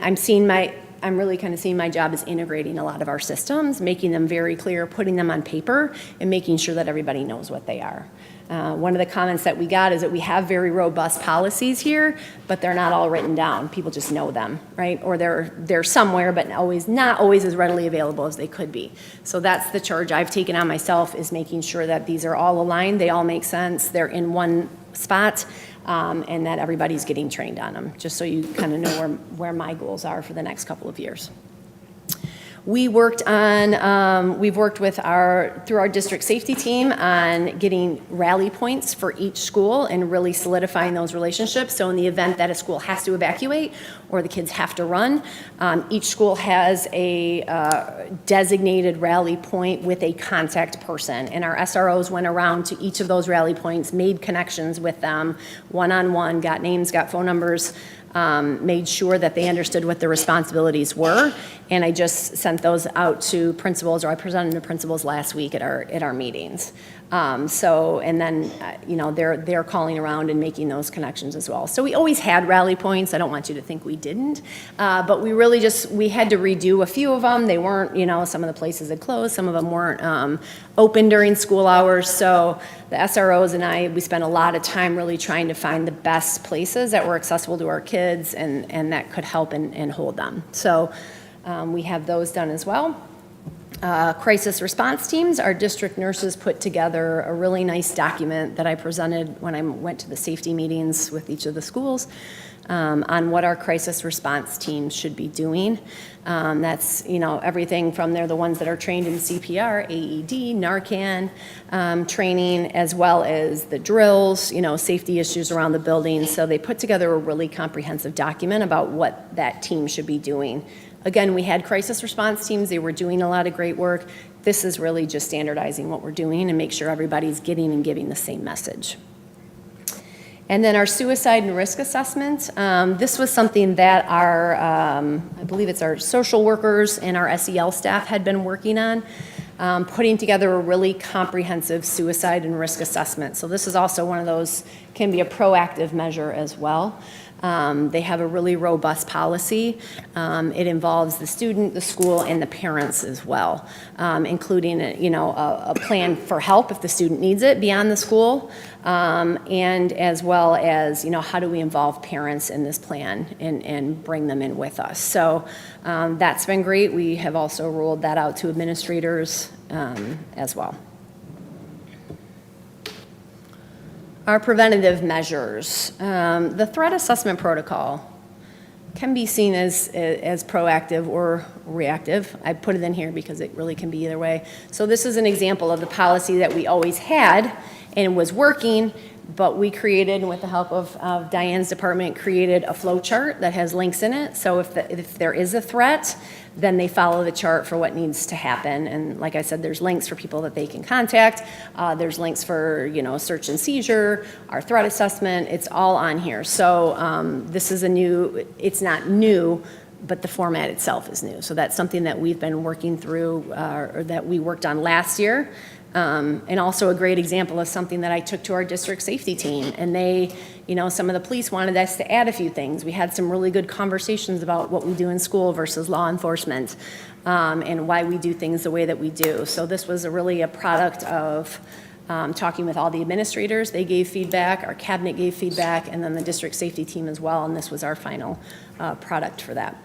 I'm really kind of seeing my job as integrating a lot of our systems, making them very clear, putting them on paper, and making sure that everybody knows what they are. One of the comments that we got is that we have very robust policies here, but they're not all written down. People just know them, right? Or they're somewhere, but not always as readily available as they could be. So that's the charge I've taken on myself, is making sure that these are all aligned, they all make sense, they're in one spot, and that everybody's getting trained on them, just so you kind of know where my goals are for the next couple of years. We've worked through our district safety team on getting rally points for each school and really solidifying those relationships. So in the event that a school has to evacuate or the kids have to run, each school has a designated rally point with a contact person. And our SROs went around to each of those rally points, made connections with them one-on-one, got names, got phone numbers, made sure that they understood what their responsibilities were, and I just sent those out to principals, or I presented to principals last week at our meetings. And then they're calling around and making those connections as well. So we always had rally points. I don't want you to think we didn't, but we really we had to redo a few of them. They weren't, some of the places had closed, some of them weren't open during school hours. So the SROs and we spent a lot of time really trying to find the best places that were accessible to our kids and that could help and hold them. So we have those done as well. Crisis response teams, our district nurses put together a really nice document that I presented when I went to the safety meetings with each of the schools on what our crisis response teams should be doing. That's, everything from they're the ones that are trained in CPR, AED, Narcan training, as well as the drills, safety issues around the building. So they put together a really comprehensive document about what that team should be doing. Again, we had crisis response teams. They were doing a lot of great work. This is really just standardizing what we're doing and make sure everybody's getting and giving the same message. And then our suicide and risk assessment. This was something that I believe it's our social workers and our SEL staff had been working on, putting together a really comprehensive suicide and risk assessment. So this is also one of those, can be a proactive measure as well. They have a really robust policy. It involves the student, the school, and the parents as well, including, a plan for help if the student needs it beyond the school, and as well as, how do we involve parents in this plan and bring them in with us. So that's been great. We have also rolled that out to administrators as well. Our preventative measures. The threat assessment protocol can be seen as proactive or reactive. I put it in here because it really can be either way. So this is an example of the policy that we always had and was working, but we created, with the help of Diane's department, created a flow chart that has links in it. So if there is a threat, then they follow the chart for what needs to happen. And like I said, there's links for people that they can contact. There's links for, search and seizure, our threat assessment. It's all on here. So this is it's not new, but the format itself is new. So that's something that we've been working through, or that we worked on last year. And also a great example of something that I took to our district safety team. And they, some of the police wanted us to add a few things. We had some really good conversations about what we do in school versus law enforcement, and why we do things the way that we do. So this was really a product of talking with all the administrators. They gave feedback, our cabinet gave feedback, and then the district safety team as well. And this was our final product for that.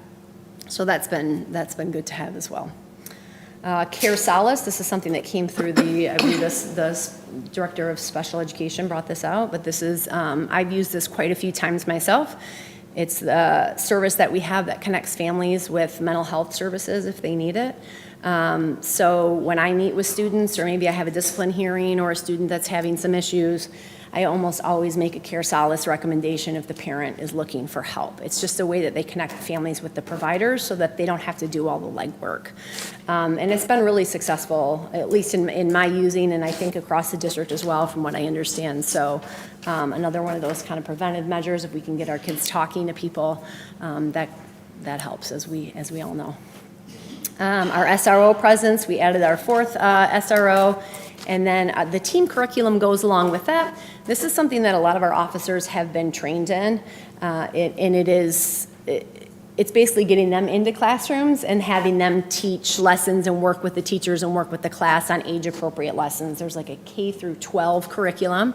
So that's been good to have as well. Care Solace, this is something that came through I believe the Director of Special Education brought this out, but this is, I've used this quite a few times myself. It's the service that we have that connects families with mental health services if they need it. So when I meet with students, or maybe I have a discipline hearing or a student that's having some issues, I almost always make a Care Solace recommendation if the parent is looking for help. It's just a way that they connect families with the providers so that they don't have to do all the legwork. And it's been really successful, at least in my using, and I think across the district as well, from what I understand. So another one of those kind of preventive measures, if we can get our kids talking to people, that helps, as we all know. Our SRO presence, we added our fourth SRO. And then the team curriculum goes along with that. This is something that a lot of our officers have been trained in, and it's basically getting them into classrooms and having them teach lessons and work with the teachers and work with the class on age-appropriate lessons. There's like a K through 12 curriculum,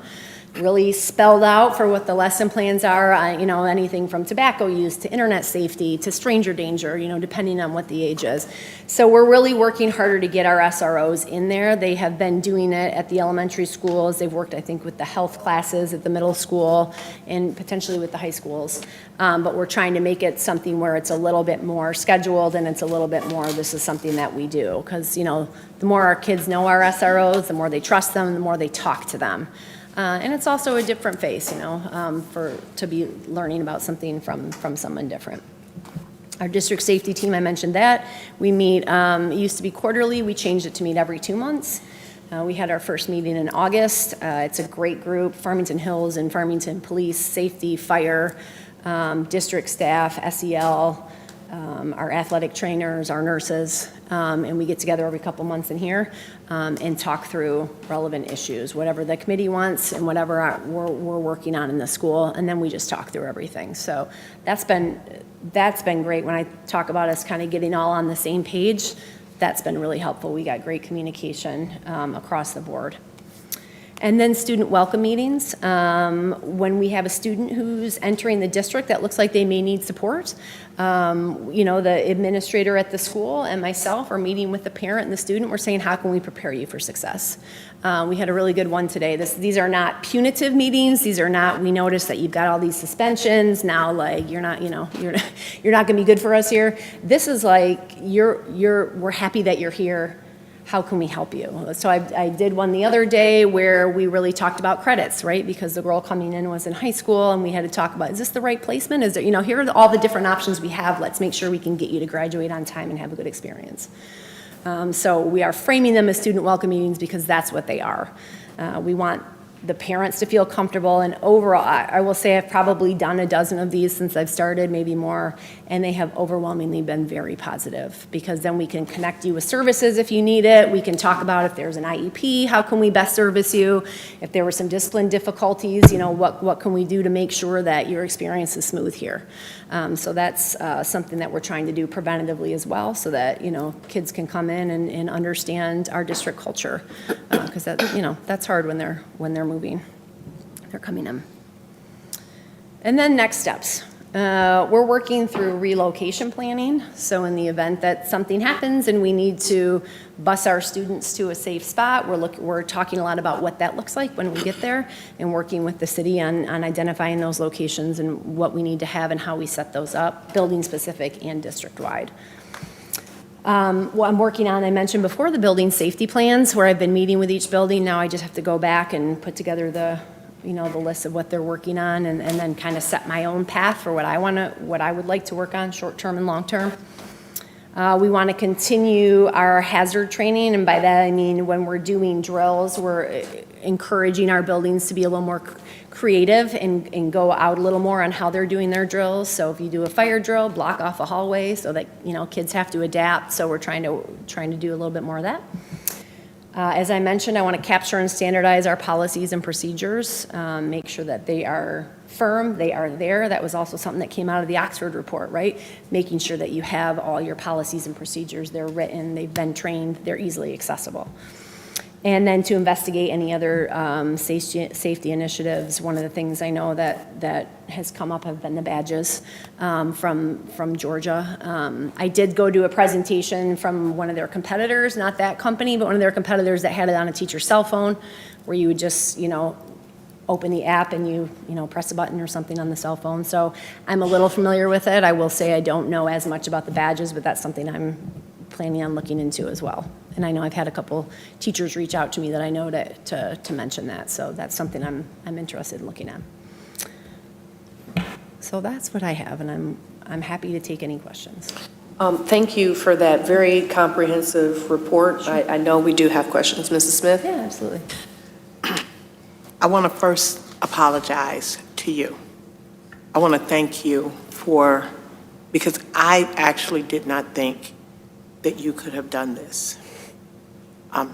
really spelled out for what the lesson plans are, anything from tobacco use to internet safety to stranger danger, depending on what the age is. So we're really working harder to get our SROs in there. They have been doing it at the elementary schools. They've worked, I think, with the health classes at the middle school and potentially with the high schools. But we're trying to make it something where it's a little bit more scheduled and it's a little bit more, this is something that we do. Because, the more our kids know our SROs, the more they trust them, the more they talk to them. And it's also a different face, to be learning about something from someone different. Our district safety team, I mentioned that. We meet, it used to be quarterly. We changed it to meet every 2 months. We had our first meeting in August. It's a great group, Farmington Hills and Farmington Police, Safety, Fire, district staff, SEL, our athletic trainers, our nurses, and we get together every couple months in here and talk through relevant issues, whatever the committee wants and whatever we're working on in the school, and then we just talk through everything. So that's been great. When I talk about us kind of getting all on the same page, that's been really helpful. We got great communication across the board. And then student welcome meetings. When we have a student who's entering the district that looks like they may need support, the administrator at the school and myself are meeting with the parent and the student. We're saying, how can we prepare you for success? We had a really good one today. These are not punitive meetings. These are not, we noticed that you've got all these suspensions. Now, like, you're not going to be good for us here. This is like, we're happy that you're here. How can we help you? So I did one the other day where we really talked about credits, right? Because the girl coming in was in high school and we had to talk about, is this the right placement? Is there, here are all the different options we have. Let's make sure we can get you to graduate on time and have a good experience. So we are framing them as student welcome meetings because that's what they are. We want the parents to feel comfortable. And overall, I will say I've probably done a dozen of these since I've started, maybe more, and they have overwhelmingly been very positive, because then we can connect you with services if you need it. We can talk about if there's an IEP, how can we best service you? If there were some discipline difficulties, what can we do to make sure that your experience is smooth here? So that's something that we're trying to do preventatively as well, so that, kids can come in and understand our district culture, because that's hard when they're moving, they're coming in. And then next steps. We're working through relocation planning. So in the event that something happens and we need to bus our students to a safe spot, we're talking a lot about what that looks like when we get there, and working with the city on identifying those locations and what we need to have and how we set those up, building specific and district-wide. What I'm working on, I mentioned before, the building safety plans, where I've been meeting with each building. Now I just have to go back and put together the list of what they're working on, and then kind of set my own path for what I would like to work on, short-term and long-term. We want to continue our hazard training, and by that I mean when we're doing drills, we're encouraging our buildings to be a little more creative and go out a little more on how they're doing their drills. So if you do a fire drill, block off a hallway so that, kids have to adapt. So we're trying to do a little bit more of that. As I mentioned, I want to capture and standardize our policies and procedures, make sure that they are firm, they are there. That was also something that came out of the Oxford report, right? Making sure that you have all your policies and procedures, they're written, they've been trained, they're easily accessible. And then to investigate any other safety initiatives. One of the things I know that has come up have been the badges from Georgia. I did go to a presentation from one of their competitors, not that company, but one of their competitors that had it on a teacher's cell phone, where you would just, open the app and you press a button or something on the cell phone. So I'm a little familiar with it. I will say I don't know as much about the badges, but that's something I'm planning on looking into as well. And I know I've had a couple teachers reach out to me that I know to mention that. So that's something I'm interested in looking at. So that's what I have, and I'm happy to take any questions. Thank you for that very comprehensive report. I know we do have questions. Mrs. Smith? Yeah, absolutely. I want to first apologize to you. I want to thank you because I actually did not think that you could have done this.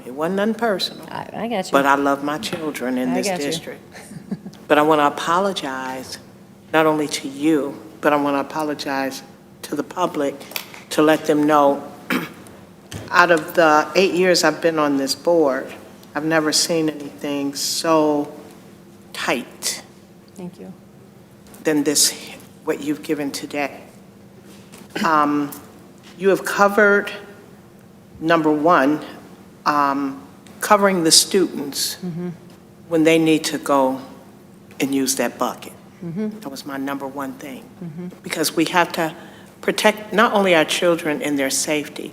It wasn't nothing personal. I got you. But I love my children in this district. But I want to apologize not only to you, but I want to apologize to the public to let them know, out of the 8 years I've been on this board, I've never seen anything so tight Thank you. than this, what you've given today. You have covered, number one, covering the students when they need to go and use that bucket. That was my number one thing. Because we have to protect not only our children and their safety,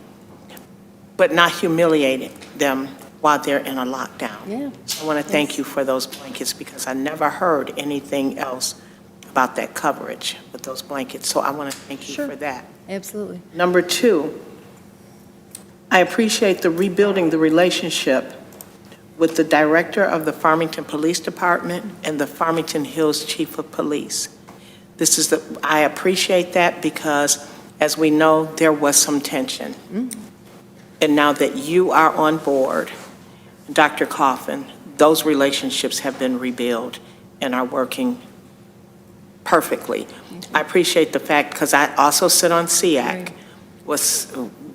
but not humiliate them while they're in a lockdown. Yeah. So I want to thank you for those blankets, because I never heard anything else about that coverage with those blankets. So I want to thank you for that. Absolutely. Number two, I appreciate the rebuilding the relationship with the director of the Farmington Police Department and the Farmington Hills Chief of Police. I appreciate that, because as we know, there was some tension. And now that you are on board, Dr. Coffin, those relationships have been rebuilt and are working perfectly. I appreciate the fact, because I also sit on SEAC.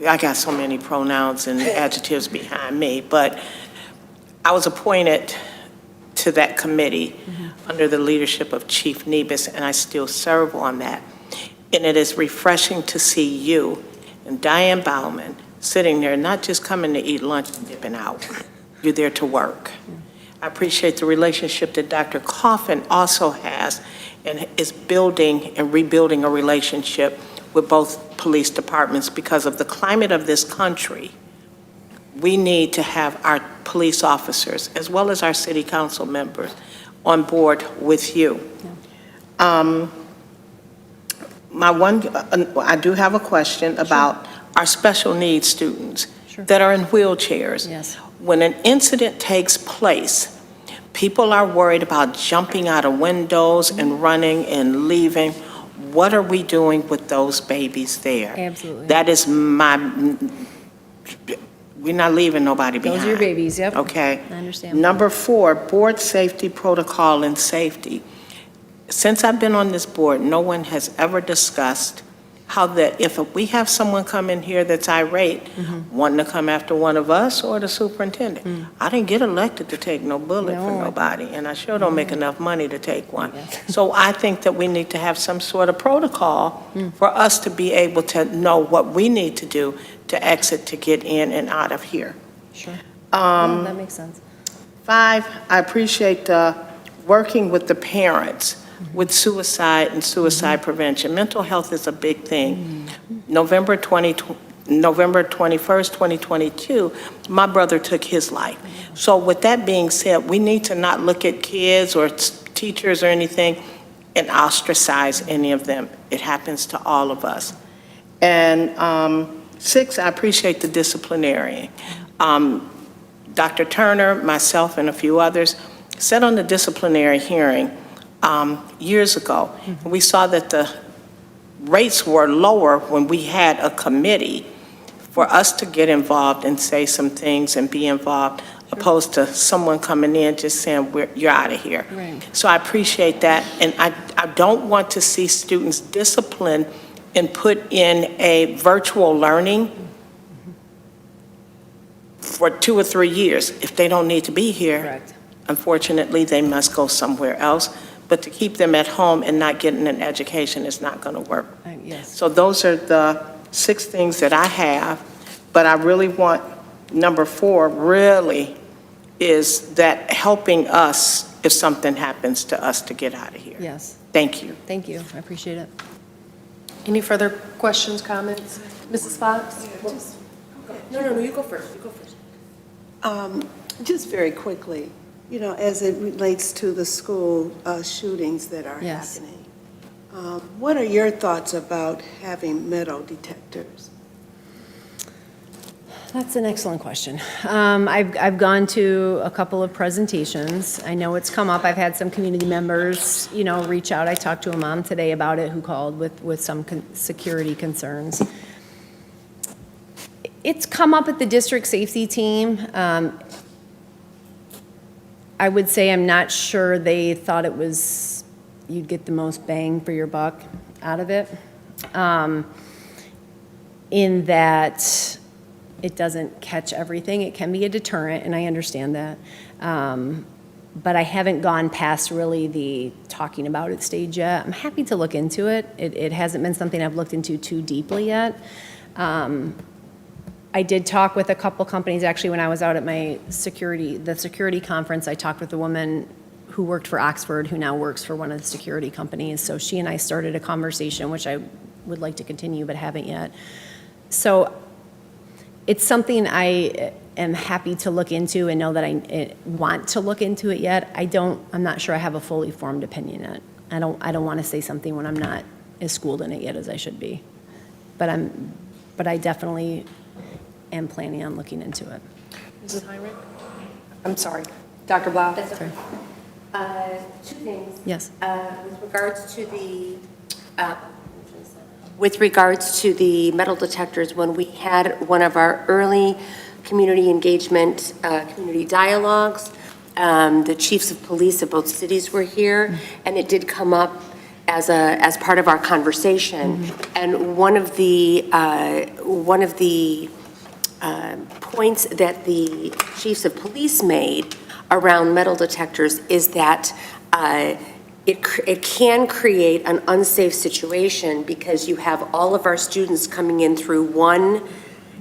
I got so many pronouns and adjectives behind me, but I was appointed to that committee under the leadership of Chief Nebus, and I still serve on that. And it is refreshing to see you and Diane Bauman sitting there, not just coming to eat lunch and dipping out. You're there to work. I appreciate the relationship that Dr. Coffin also has, and is building and rebuilding a relationship with both police departments. Because of the climate of this country, we need to have our police officers, as well as our city council members, on board with you. I do have a question about our special needs students that are in wheelchairs. Yes. When an incident takes place, People are worried about jumping out of windows and running and leaving. What are we doing with those babies there? Absolutely. That is we're not leaving nobody behind. Those are your babies, yep. Okay. I understand. Number 4, board safety protocol and safety. Since I've been on this board, no one has ever discussed how that if we have someone come in here that's irate, wanting to come after one of us or the superintendent. I didn't get elected to take no bullet for nobody, and I sure don't make enough money to take one. So I think that we need to have some sort of protocol for us to be able to know what we need to do to exit, to get in and out of here. Sure. That makes sense. 5, I appreciate working with the parents with suicide and suicide prevention. Mental health is a big thing. November 21st, 2022, my brother took his life. So with that being said, we need to not look at kids or teachers or anything and ostracize any of them. It happens to all of us. And 6, I appreciate the disciplinary. Dr. Turner, myself, and a few others sat on the disciplinary hearing years ago. We saw that the rates were lower when we had a committee for us to get involved and say some things and be involved, opposed to someone coming in just saying, you're out of here. Right. So I appreciate that, and I don't want to see students disciplined and put in a virtual learning for 2 or 3 years. If they don't need to be here, Correct. unfortunately, they must go somewhere else. But to keep them at home and not getting an education is not going to work. Yes. So those are the 6 things that I have, but I really want, number 4 really is that helping us if something happens to us to get out of here. Yes. Thank you. Thank you. I appreciate it. Any further questions, comments? Mrs. Fox? No, you go first. You go first. Just very quickly, as it relates to the school shootings that are Yes. happening, what are your thoughts about having metal detectors? That's an excellent question. I've gone to a couple of presentations. I know it's come up. I've had some community members, reach out. I talked to a mom today about it who called with some security concerns. It's come up at the district safety team. I would say I'm not sure they thought you'd get the most bang for your buck out of it. In that it doesn't catch everything. It can be a deterrent, and I understand that. But I haven't gone past really the talking about it stage yet. I'm happy to look into it. It hasn't been something I've looked into too deeply yet. I did talk with a couple companies, actually, when I was out at the security conference. I talked with a woman who worked for Oxford, who now works for one of the security companies. So she and I started a conversation, which I would like to continue, but haven't yet. So it's something I am happy to look into and know that I want to look into it yet. I'm not sure I have a fully formed opinion yet. I don't want to say something when I'm not as schooled in it yet as I should be. But I definitely am planning on looking into it. Mrs. Heinrich? I'm sorry. Dr. Blau? That's okay. 2 things. Yes. With regards to the metal detectors, when we had one of our early community engagement, community dialogues, the chiefs of police of both cities were here, and it did come up as part of our conversation. And one of the points that the chiefs of police made around metal detectors is that it can create an unsafe situation because you have all of our students coming in through one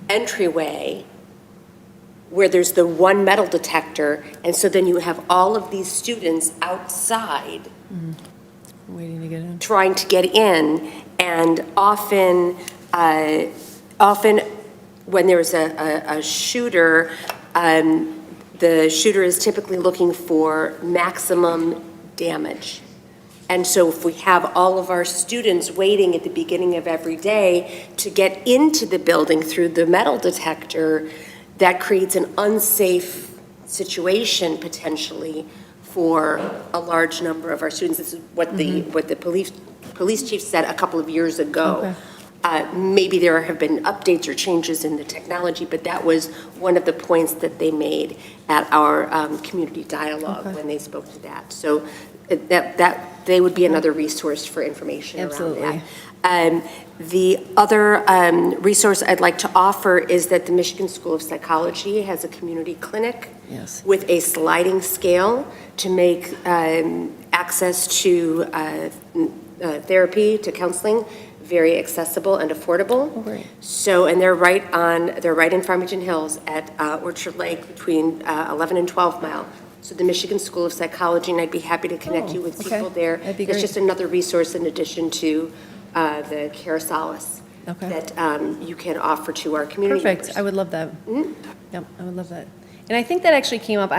entryway where there's the one metal detector, and so then you have all of these students outside Waiting to get in. trying to get in, and often when there's a shooter, the shooter is typically looking for maximum damage. And so if we have all of our students waiting at the beginning of every day to get into the building through the metal detector, that creates an unsafe situation potentially for a large number of our students. This is what the police chief said a couple of years ago. Maybe there have been updates or changes in the technology, but that was one of the points that they made at our community dialogue when they spoke to that. So that they would be another resource for information around that. The other resource I'd like to offer is that the Michigan School of Psychology has a community clinic with a sliding scale to make access to therapy, to counseling, very accessible and affordable. So, and they're right in Farmington Hills at Orchard Lake between 11 and 12 Mile. So the Michigan School of Psychology, and I'd be happy to connect you with people there. It's just another resource in addition to the Care Solace that you can offer to our community members. Perfect, I would love that. Yep, I would love that. And I think that actually came up,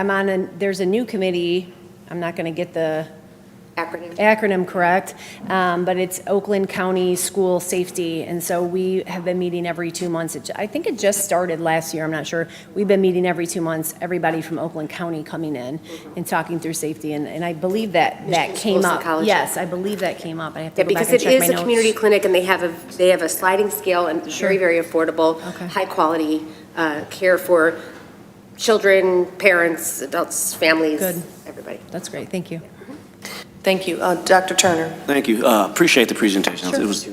there's a new committee, I'm not gonna get the acronym correct, but it's Oakland County School Safety, and so we have been meeting every 2 months. I think it just started last year, I'm not sure. We've been meeting every 2 months, everybody from Oakland County coming in and talking through safety, and I believe that came up. Yes, I believe that came up. I have to go back and check my notes. Because it is a community clinic, and they have a sliding scale and very, very affordable, high quality care for children, parents, adults, families, everybody. That's great, thank you. Thank you. Dr. Turner. Thank you. Appreciate the presentation. It was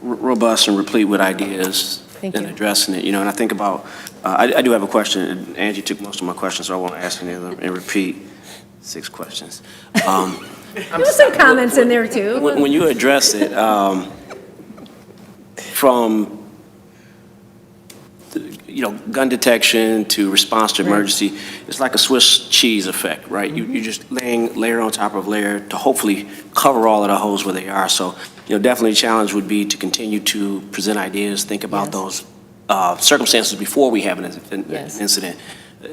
robust and replete with ideas and addressing it. You know, and I think about, I do have a question, and Angie took most of my questions, so I won't ask any of them and repeat 6 questions. There were some comments in there too. When you address it, from gun detection to response to emergency, it's like a Swiss cheese effect, right? You just laying layer on top of layer to hopefully cover all of the holes where they are. So, definitely a challenge would be to continue to present ideas, think about those circumstances before we have an incident,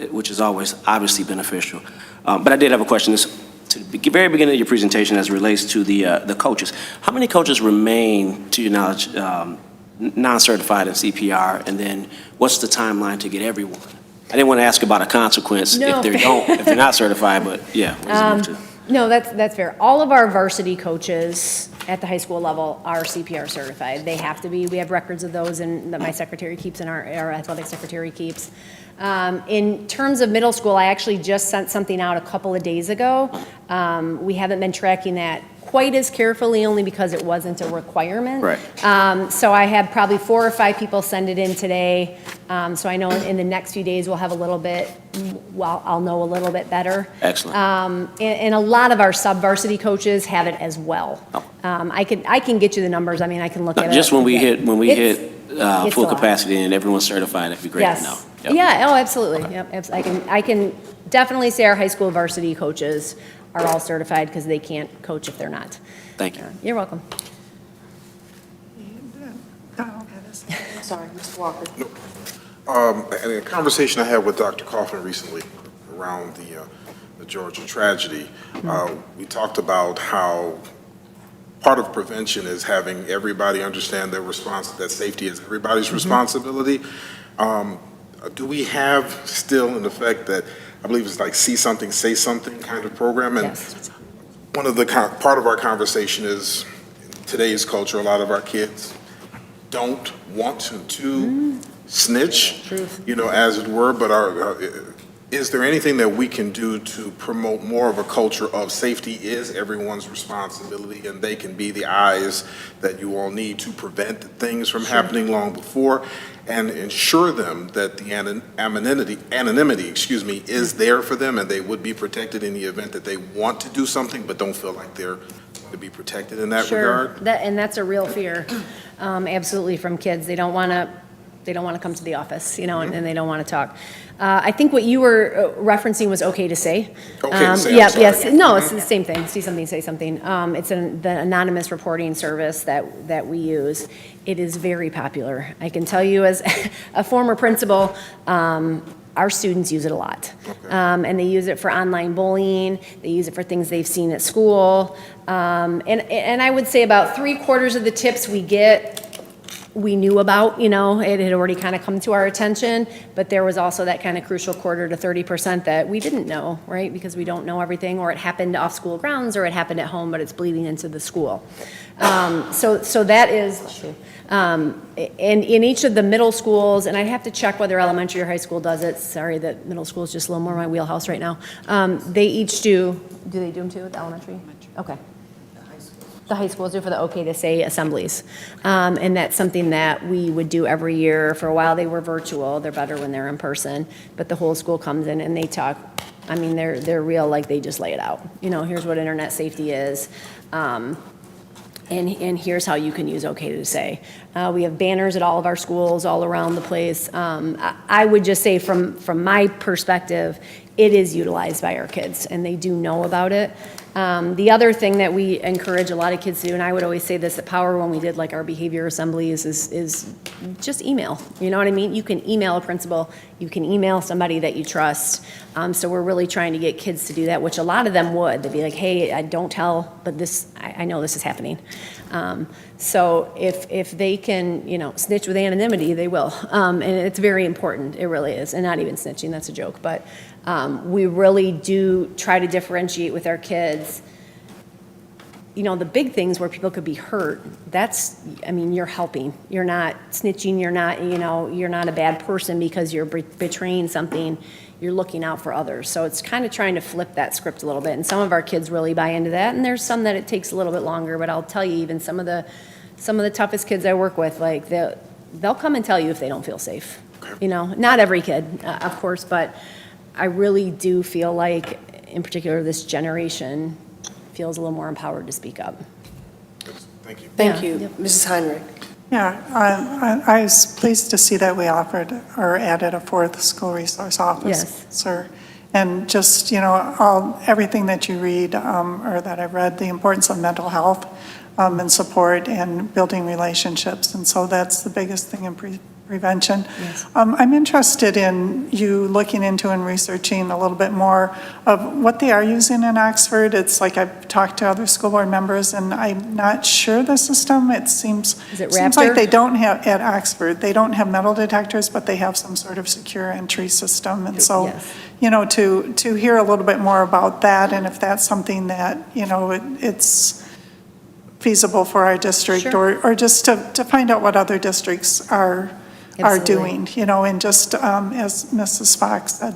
which is always obviously beneficial. But I did have a question. This, to the very beginning of your presentation, as it relates to the coaches. How many coaches remain, to your knowledge, non-certified in CPR, and then what's the timeline to get everyone? I didn't want to ask about a consequence if they're not certified, but no, that's fair. All of our varsity coaches at the high school level are CPR certified. They have to be. We have records of those and that my secretary keeps and our athletic secretary keeps. In terms of middle school, I actually just sent something out a couple of days ago. We haven't been tracking that quite as carefully, only because it wasn't a requirement. So I had probably 4 or 5 people send it in today. So I know in the next few days we'll have a little bit, I'll know a little bit better. Excellent. And a lot of our sub-varsity coaches have it as well. I can get you the numbers. I mean, I can look at it. Just when we hit full capacity and everyone's certified, that'd be great to know. Yeah, oh, absolutely. Yep. I can definitely say our high school varsity coaches are all certified because they can't coach if they're not. Thank you. You're welcome. Sorry, Mr. Walker. In a conversation I had with Dr. Coffin recently around the Georgia tragedy, we talked about how part of prevention is having everybody understand their that safety is everybody's responsibility. Do we have still in effect that, I believe it's like see something, say something kind of program? And one of the part of our conversation is in today's culture, a lot of our kids don't want to snitch, as it were, but is there anything that we can do to promote more of a culture of safety is everyone's responsibility, and they can be the eyes that you all need to prevent things from happening long before, and ensure them that the anonymity, is there for them, and they would be protected in the event that they want to do something but don't feel like they're to be protected in that regard? And that's a real fear, absolutely, from kids. They don't want to come to the office, and they don't want to talk. I think what you were referencing was okay to say. Okay to say, yes. No, it's the same thing. See something, say something. It's the anonymous reporting service that we use. It is very popular. I can tell you as a former principal, our students use it a lot. And they use it for online bullying. They use it for things they've seen at school. And I would say about 3/4 of the tips we get we knew about, it had already kind of come to our attention, but there was also that kind of crucial quarter to 30% that we didn't know, right? Because we don't know everything, or it happened off school grounds, or it happened at home, but it's bleeding into the school. So that is, and in each of the middle schools, and I'd have to check whether elementary or high school does it. Sorry that middle school is just a little more my wheelhouse right now. They each do they do them too at the elementary? Okay. The high schools do for the OK to say assemblies. And that's something that we would do every year. For a while, they were virtual. They're better when they're in person. But the whole school comes in and they talk. I mean, they're real, like they just lay it out. Here's what internet safety is. And here's how you can use OK to say. We have banners at all of our schools all around the place. I would just say from my perspective, it is utilized by our kids, and they do know about it. The other thing that we encourage a lot of kids to do, and I would always say this at Power when we did like our behavior assemblies, is just email. You know what I mean? You can email a principal, you can email somebody that you trust. So we're really trying to get kids to do that, which a lot of them would. They'd be like, hey, I don't tell, but I know this is happening. So if they can, snitch with anonymity, they will. And it's very important. It really is. And not even snitching, that's a joke. But we really do try to differentiate with our kids. The big things where people could be hurt, you're helping. You're not snitching. You're not a bad person because you're betraying something. You're looking out for others. So it's kind of trying to flip that script a little bit. And some of our kids really buy into that. And there's some that it takes a little bit longer. But I'll tell you, even some of the toughest kids I work with, like they'll come and tell you if they don't feel safe. Not every kid, of course, but I really do feel like, in particular, this generation feels a little more empowered to speak up. Thank you. Thank you. Yep. Mrs. Heinrich. Yeah, I was pleased to see that we offered or added a 4th school resource officer. And just, everything that you read or that I've read, the importance of mental health and support and building relationships. And so that's the biggest thing in prevention. Yes. I'm interested in you looking into and researching a little bit more of what they are using in Oxford. It's like I've talked to other school board members, and I'm not sure the system. It seems like they don't have, at Oxford, they don't have metal detectors, but they have some sort of secure entry system. And so, yes. To hear a little bit more about that, and if that's something that, it's feasible for our district, Sure. or just to find out what other districts are doing, and just, as Mrs. Fox said,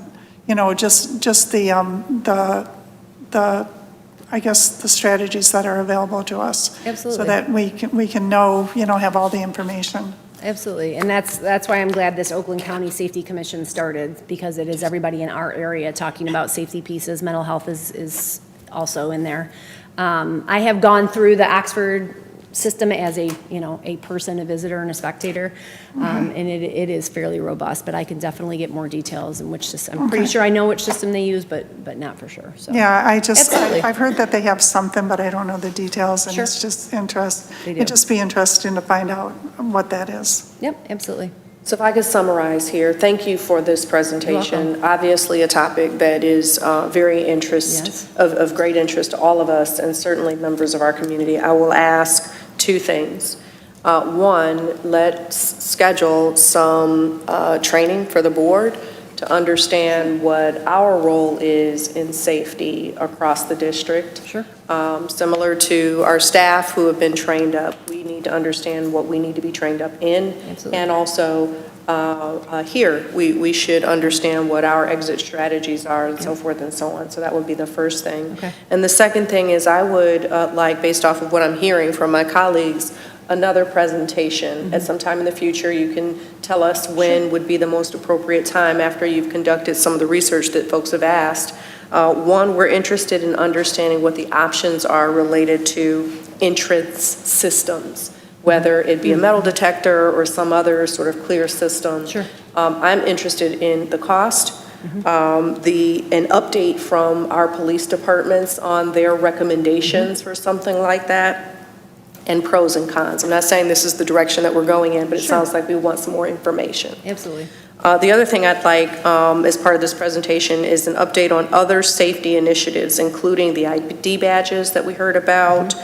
just the I guess, the strategies that are available to us. Absolutely. So that we can know, have all the information. Absolutely, and that's why I'm glad this Oakland County Safety Commission started, because it is everybody in our area talking about safety pieces. Mental health is also in there. I have gone through the Oxford system as a person, a visitor, and a spectator, and it is fairly robust, but I can definitely get more details in which system. I'm pretty sure I know which system they use, but not for sure. So. Yeah, Absolutely. I've heard that they have something, but I don't know the details, and Sure. it's just It'd just be interesting to find out what that is. Yep, absolutely. So if I could summarize here, thank you for this presentation. Obviously a topic that is of great interest to all of us, and certainly members of our community. I will ask 2 things. One, let's schedule some training for the board to understand what our role is in safety across the district. Sure. Similar to our staff who have been trained up, we need to understand what we need to be trained up in. Absolutely. And also here, we should understand what our exit strategies are and so forth and so on. So that would be the first thing. Okay. And the second thing is I would like, based off of what I'm hearing from my colleagues, another presentation at some time in the future. You can tell us when would be the most appropriate time after you've conducted some of the research that folks have asked. One, we're interested in understanding what the options are related to entrance systems, whether it be a metal detector or some other sort of clear system. Sure. I'm interested in the cost, an update from our police departments on their recommendations for something like that, and pros and cons. I'm not saying this is the direction that we're going in, but it sounds like we want some more information. Absolutely. The other thing I'd like as part of this presentation is an update on other safety initiatives, including the ID badges that we heard about,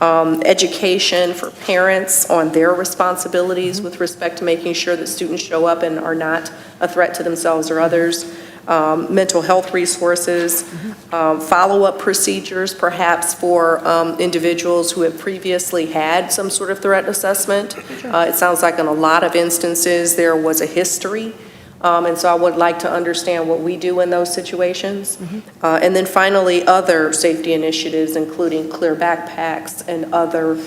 education for parents on their responsibilities with respect to making sure that students show up and are not a threat to themselves or others, mental health resources, follow-up procedures perhaps for individuals who have previously had some sort of threat assessment. It sounds like in a lot of instances there was a history. And so I would like to understand what we do in those situations. And then finally, other safety initiatives, including clear backpacks and other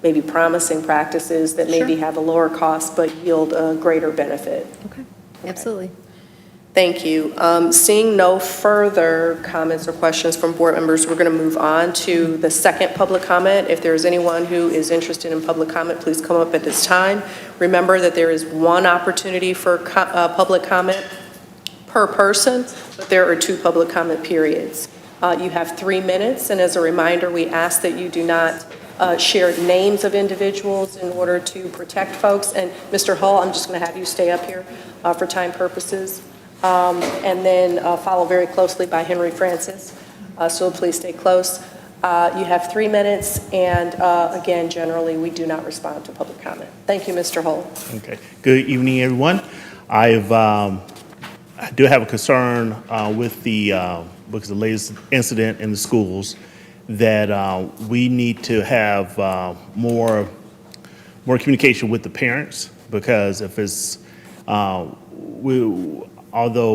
maybe promising practices that maybe have a lower cost but yield a greater benefit. Okay, absolutely. Thank you. Seeing no further comments or questions from board members, we're going to move on to the second public comment. If there is anyone who is interested in public comment, please come up at this time. Remember that there is one opportunity for public comment per person, but there are 2 public comment periods. You have 3 minutes, and as a reminder, we ask that you do not share names of individuals in order to protect folks. And Mr. Hull, I'm just going to have you stay up here for time purposes. And then follow very closely by Henry Francis. So please stay close. You have 3 minutes, and again, generally, we do not respond to public comment. Thank you, Mr. Hull. Okay. Good evening, everyone. I do have a concern with because of the latest incident in the schools that we need to have more communication with the parents, because if it's although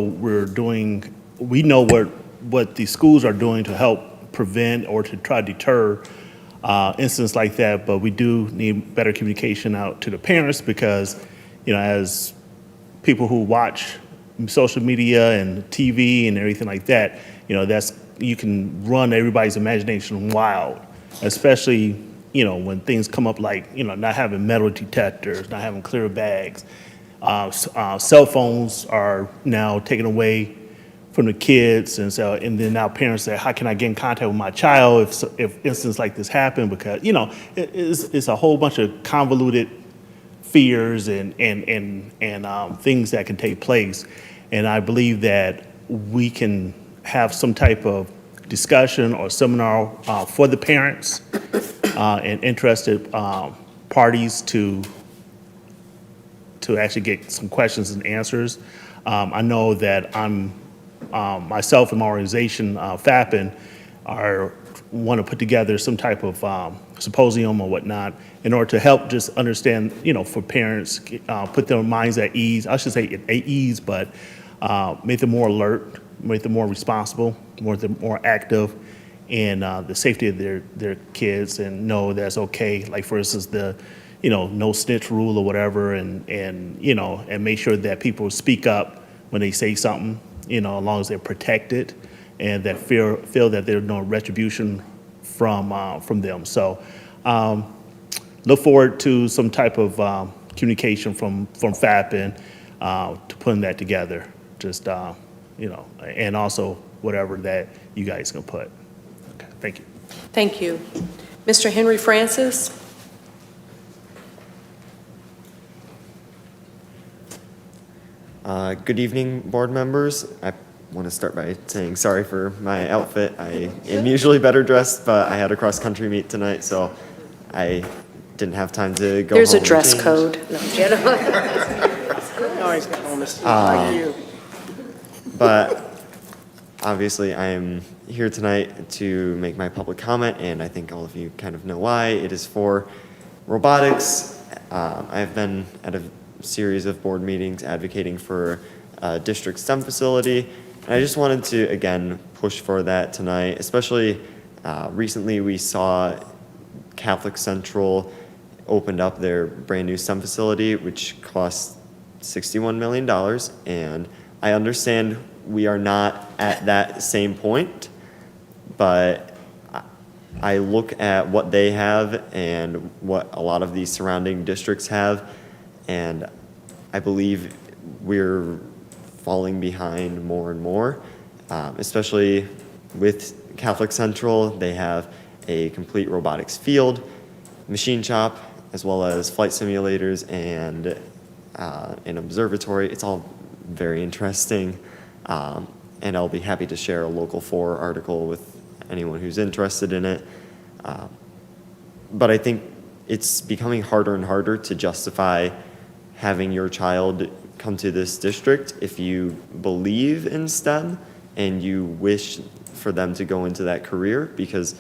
we know what the schools are doing to help prevent or to try to deter incidents like that, but we do need better communication out to the parents, because, as people who watch social media and TV and everything like that, you can run everybody's imagination wild, especially, when things come up like, not having metal detectors, not having clear bags. Cell phones are now taken away from the kids, and then now parents say, how can I get in contact with my child if incidents like this happen? Because it's a whole bunch of convoluted fears and things that can take place, and I believe that we can have some type of discussion or seminar for the parents and interested parties to actually get some questions and answers. I know that myself and my organization, FAPN, want to put together some type of symposium or whatnot in order to help just understand, for parents, put their minds at ease. I should say at ease, but make them more alert, make them more responsible, make them more active in the safety of their kids, and know that's okay. Like, for instance, the no snitch rule or whatever, and make sure that people speak up when they say something, as long as they're protected, and that feel that there's no retribution from them. So look forward to some type of communication from FAPN to putting that together, just, and also whatever that you guys can put. Okay, thank you. Thank you. Mr. Henry Francis? Good evening, board members. I want to start by saying sorry for my outfit. I am usually better dressed, but I had a cross-country meet tonight, so I didn't have time to go There's home a dress and change. code. No, But obviously, I am here tonight to make my public comment, and I think all of you kind of know why. It is for robotics. I have been at a series of board meetings advocating for a district STEM facility, and I just wanted to, again, push for that tonight. Especially recently, we saw Catholic Central opened up their brand new STEM facility, which cost $61 million, and I understand we are not at that same point, but I look at what they have and what a lot of these surrounding districts have, and I believe we're falling behind more and more, especially with Catholic Central. They have a complete robotics field, machine shop, as well as flight simulators and an observatory. It's all very interesting, and I'll be happy to share a Local 4 article with anyone who's interested in it. but I think it's becoming harder and harder to justify having your child come to this district if you believe in STEM and you wish for them to go into that career, because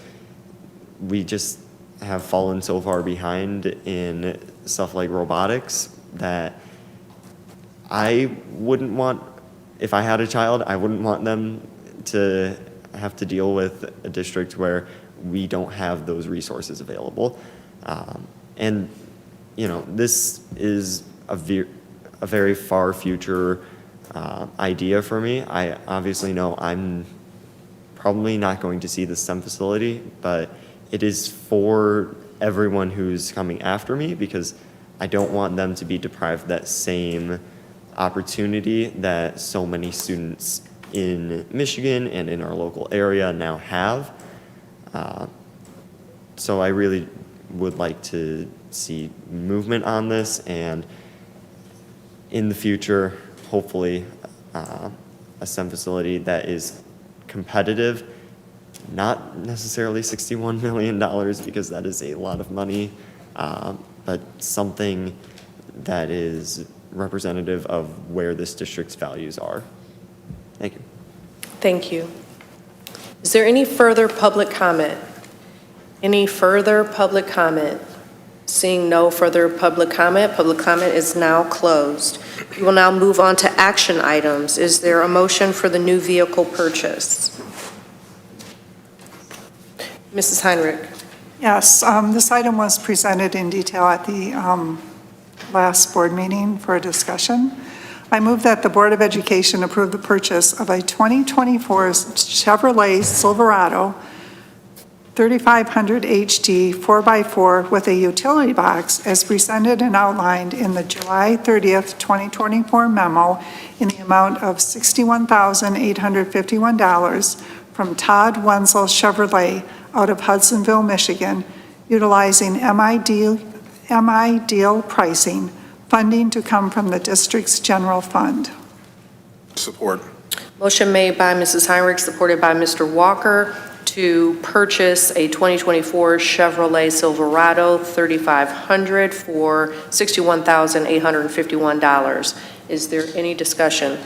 we just have fallen so far behind in stuff like robotics that I wouldn't want, if I had a child, I wouldn't want them to have to deal with a district where we don't have those resources available. And, you know, this is a very far future idea for me. I obviously know I'm probably not going to see the STEM facility, but it is for everyone who's coming after me, because I don't want them to be deprived that same opportunity that so many students in Michigan and in our local area now have. So I really would like to see movement on this, and in the future, hopefully, a STEM facility that is competitive, not necessarily $61 million, because that is a lot of money, but something that is representative of where this district's values are. Thank you. Thank you. Is there any further public comment? Any further public comment? Seeing no further public comment is now closed. We will now move on to action items. Is there a motion for the new vehicle purchase? Mrs. Heinrich. Yes, this item was presented in detail at the last board meeting for a discussion. I move that the Board of Education approve the purchase of a 2024 Chevrolet Silverado 3500 HD 4x4 with a utility box as presented and outlined in the July 30th, 2024 memo in the amount of $61,851 from Todd Wenzel Chevrolet out of Hudsonville, Michigan, utilizing MI deal pricing, funding to come from the district's general fund. Support. Motion made by Mrs. Heinrich, supported by Mr. Walker, to purchase a 2024 Chevrolet Silverado 3500 for $61,851. Is there any discussion?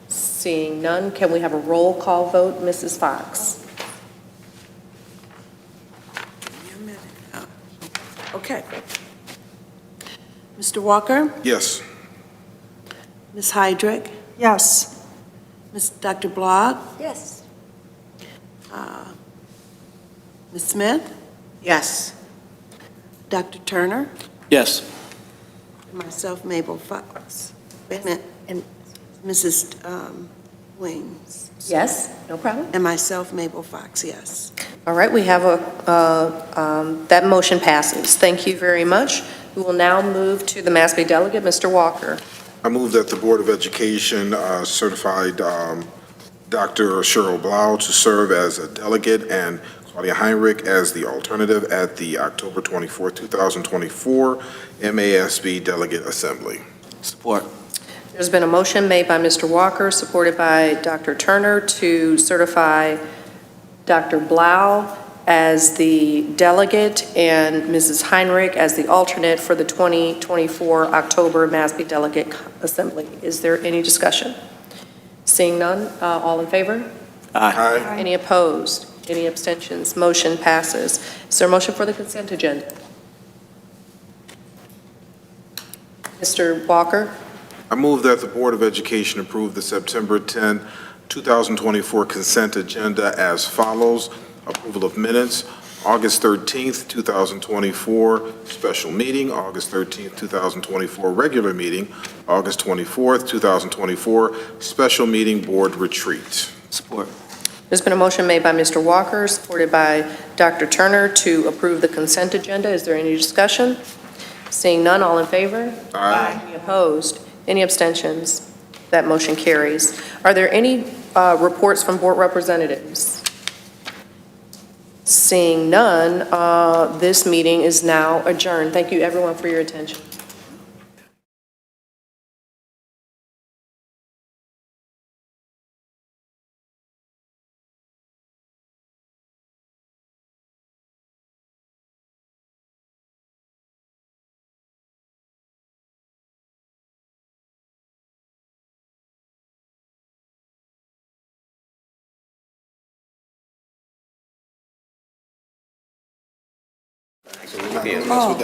Seeing none, can we have a roll call vote? Mrs. Fox. Okay. Mr. Walker? Yes. Ms. Heydrich? Yes. Dr. Blog? Yes. Ms. Smith? Yes. Dr. Turner? Yes. And myself, Mabel Fox. Wait a minute. And Mrs. Williams? Yes, no problem. And myself, Mabel Fox, yes. All right, we have that motion passes. Thank you very much. We will now move to the MASB delegate, Mr. Walker. I move that the Board of Education certified Dr. Cheryl Blau to serve as a delegate and Claudia Heinrich as the alternative at the October 24, 2024 MASB Delegate Assembly. Support. There's been a motion made by Mr. Walker, supported by Dr. Turner, to certify Dr. Blau as the delegate and Mrs. Heinrich as the alternate for the 2024 October MASB Delegate Assembly. Is there any discussion? Seeing none, all in favor? Aye. Any opposed? Any abstentions? Motion passes. Is there a motion for the consent agenda? Mr. Walker? I move that the Board of Education approve the September 10, 2024 consent agenda as follows. Approval of minutes, August 13th, 2024 special meeting, August 13th, 2024 regular meeting, August 24th, 2024 special meeting board retreat. Support. There's been a motion made by Mr. Walker, supported by Dr. Turner, to approve the consent agenda. Is there any discussion? Seeing none, all in favor? Aye. Any opposed? Any abstentions? That motion carries. Are there any reports from board representatives? Seeing none, this meeting is now adjourned. Thank you, everyone, for your attention. So we're not gonna mess with that.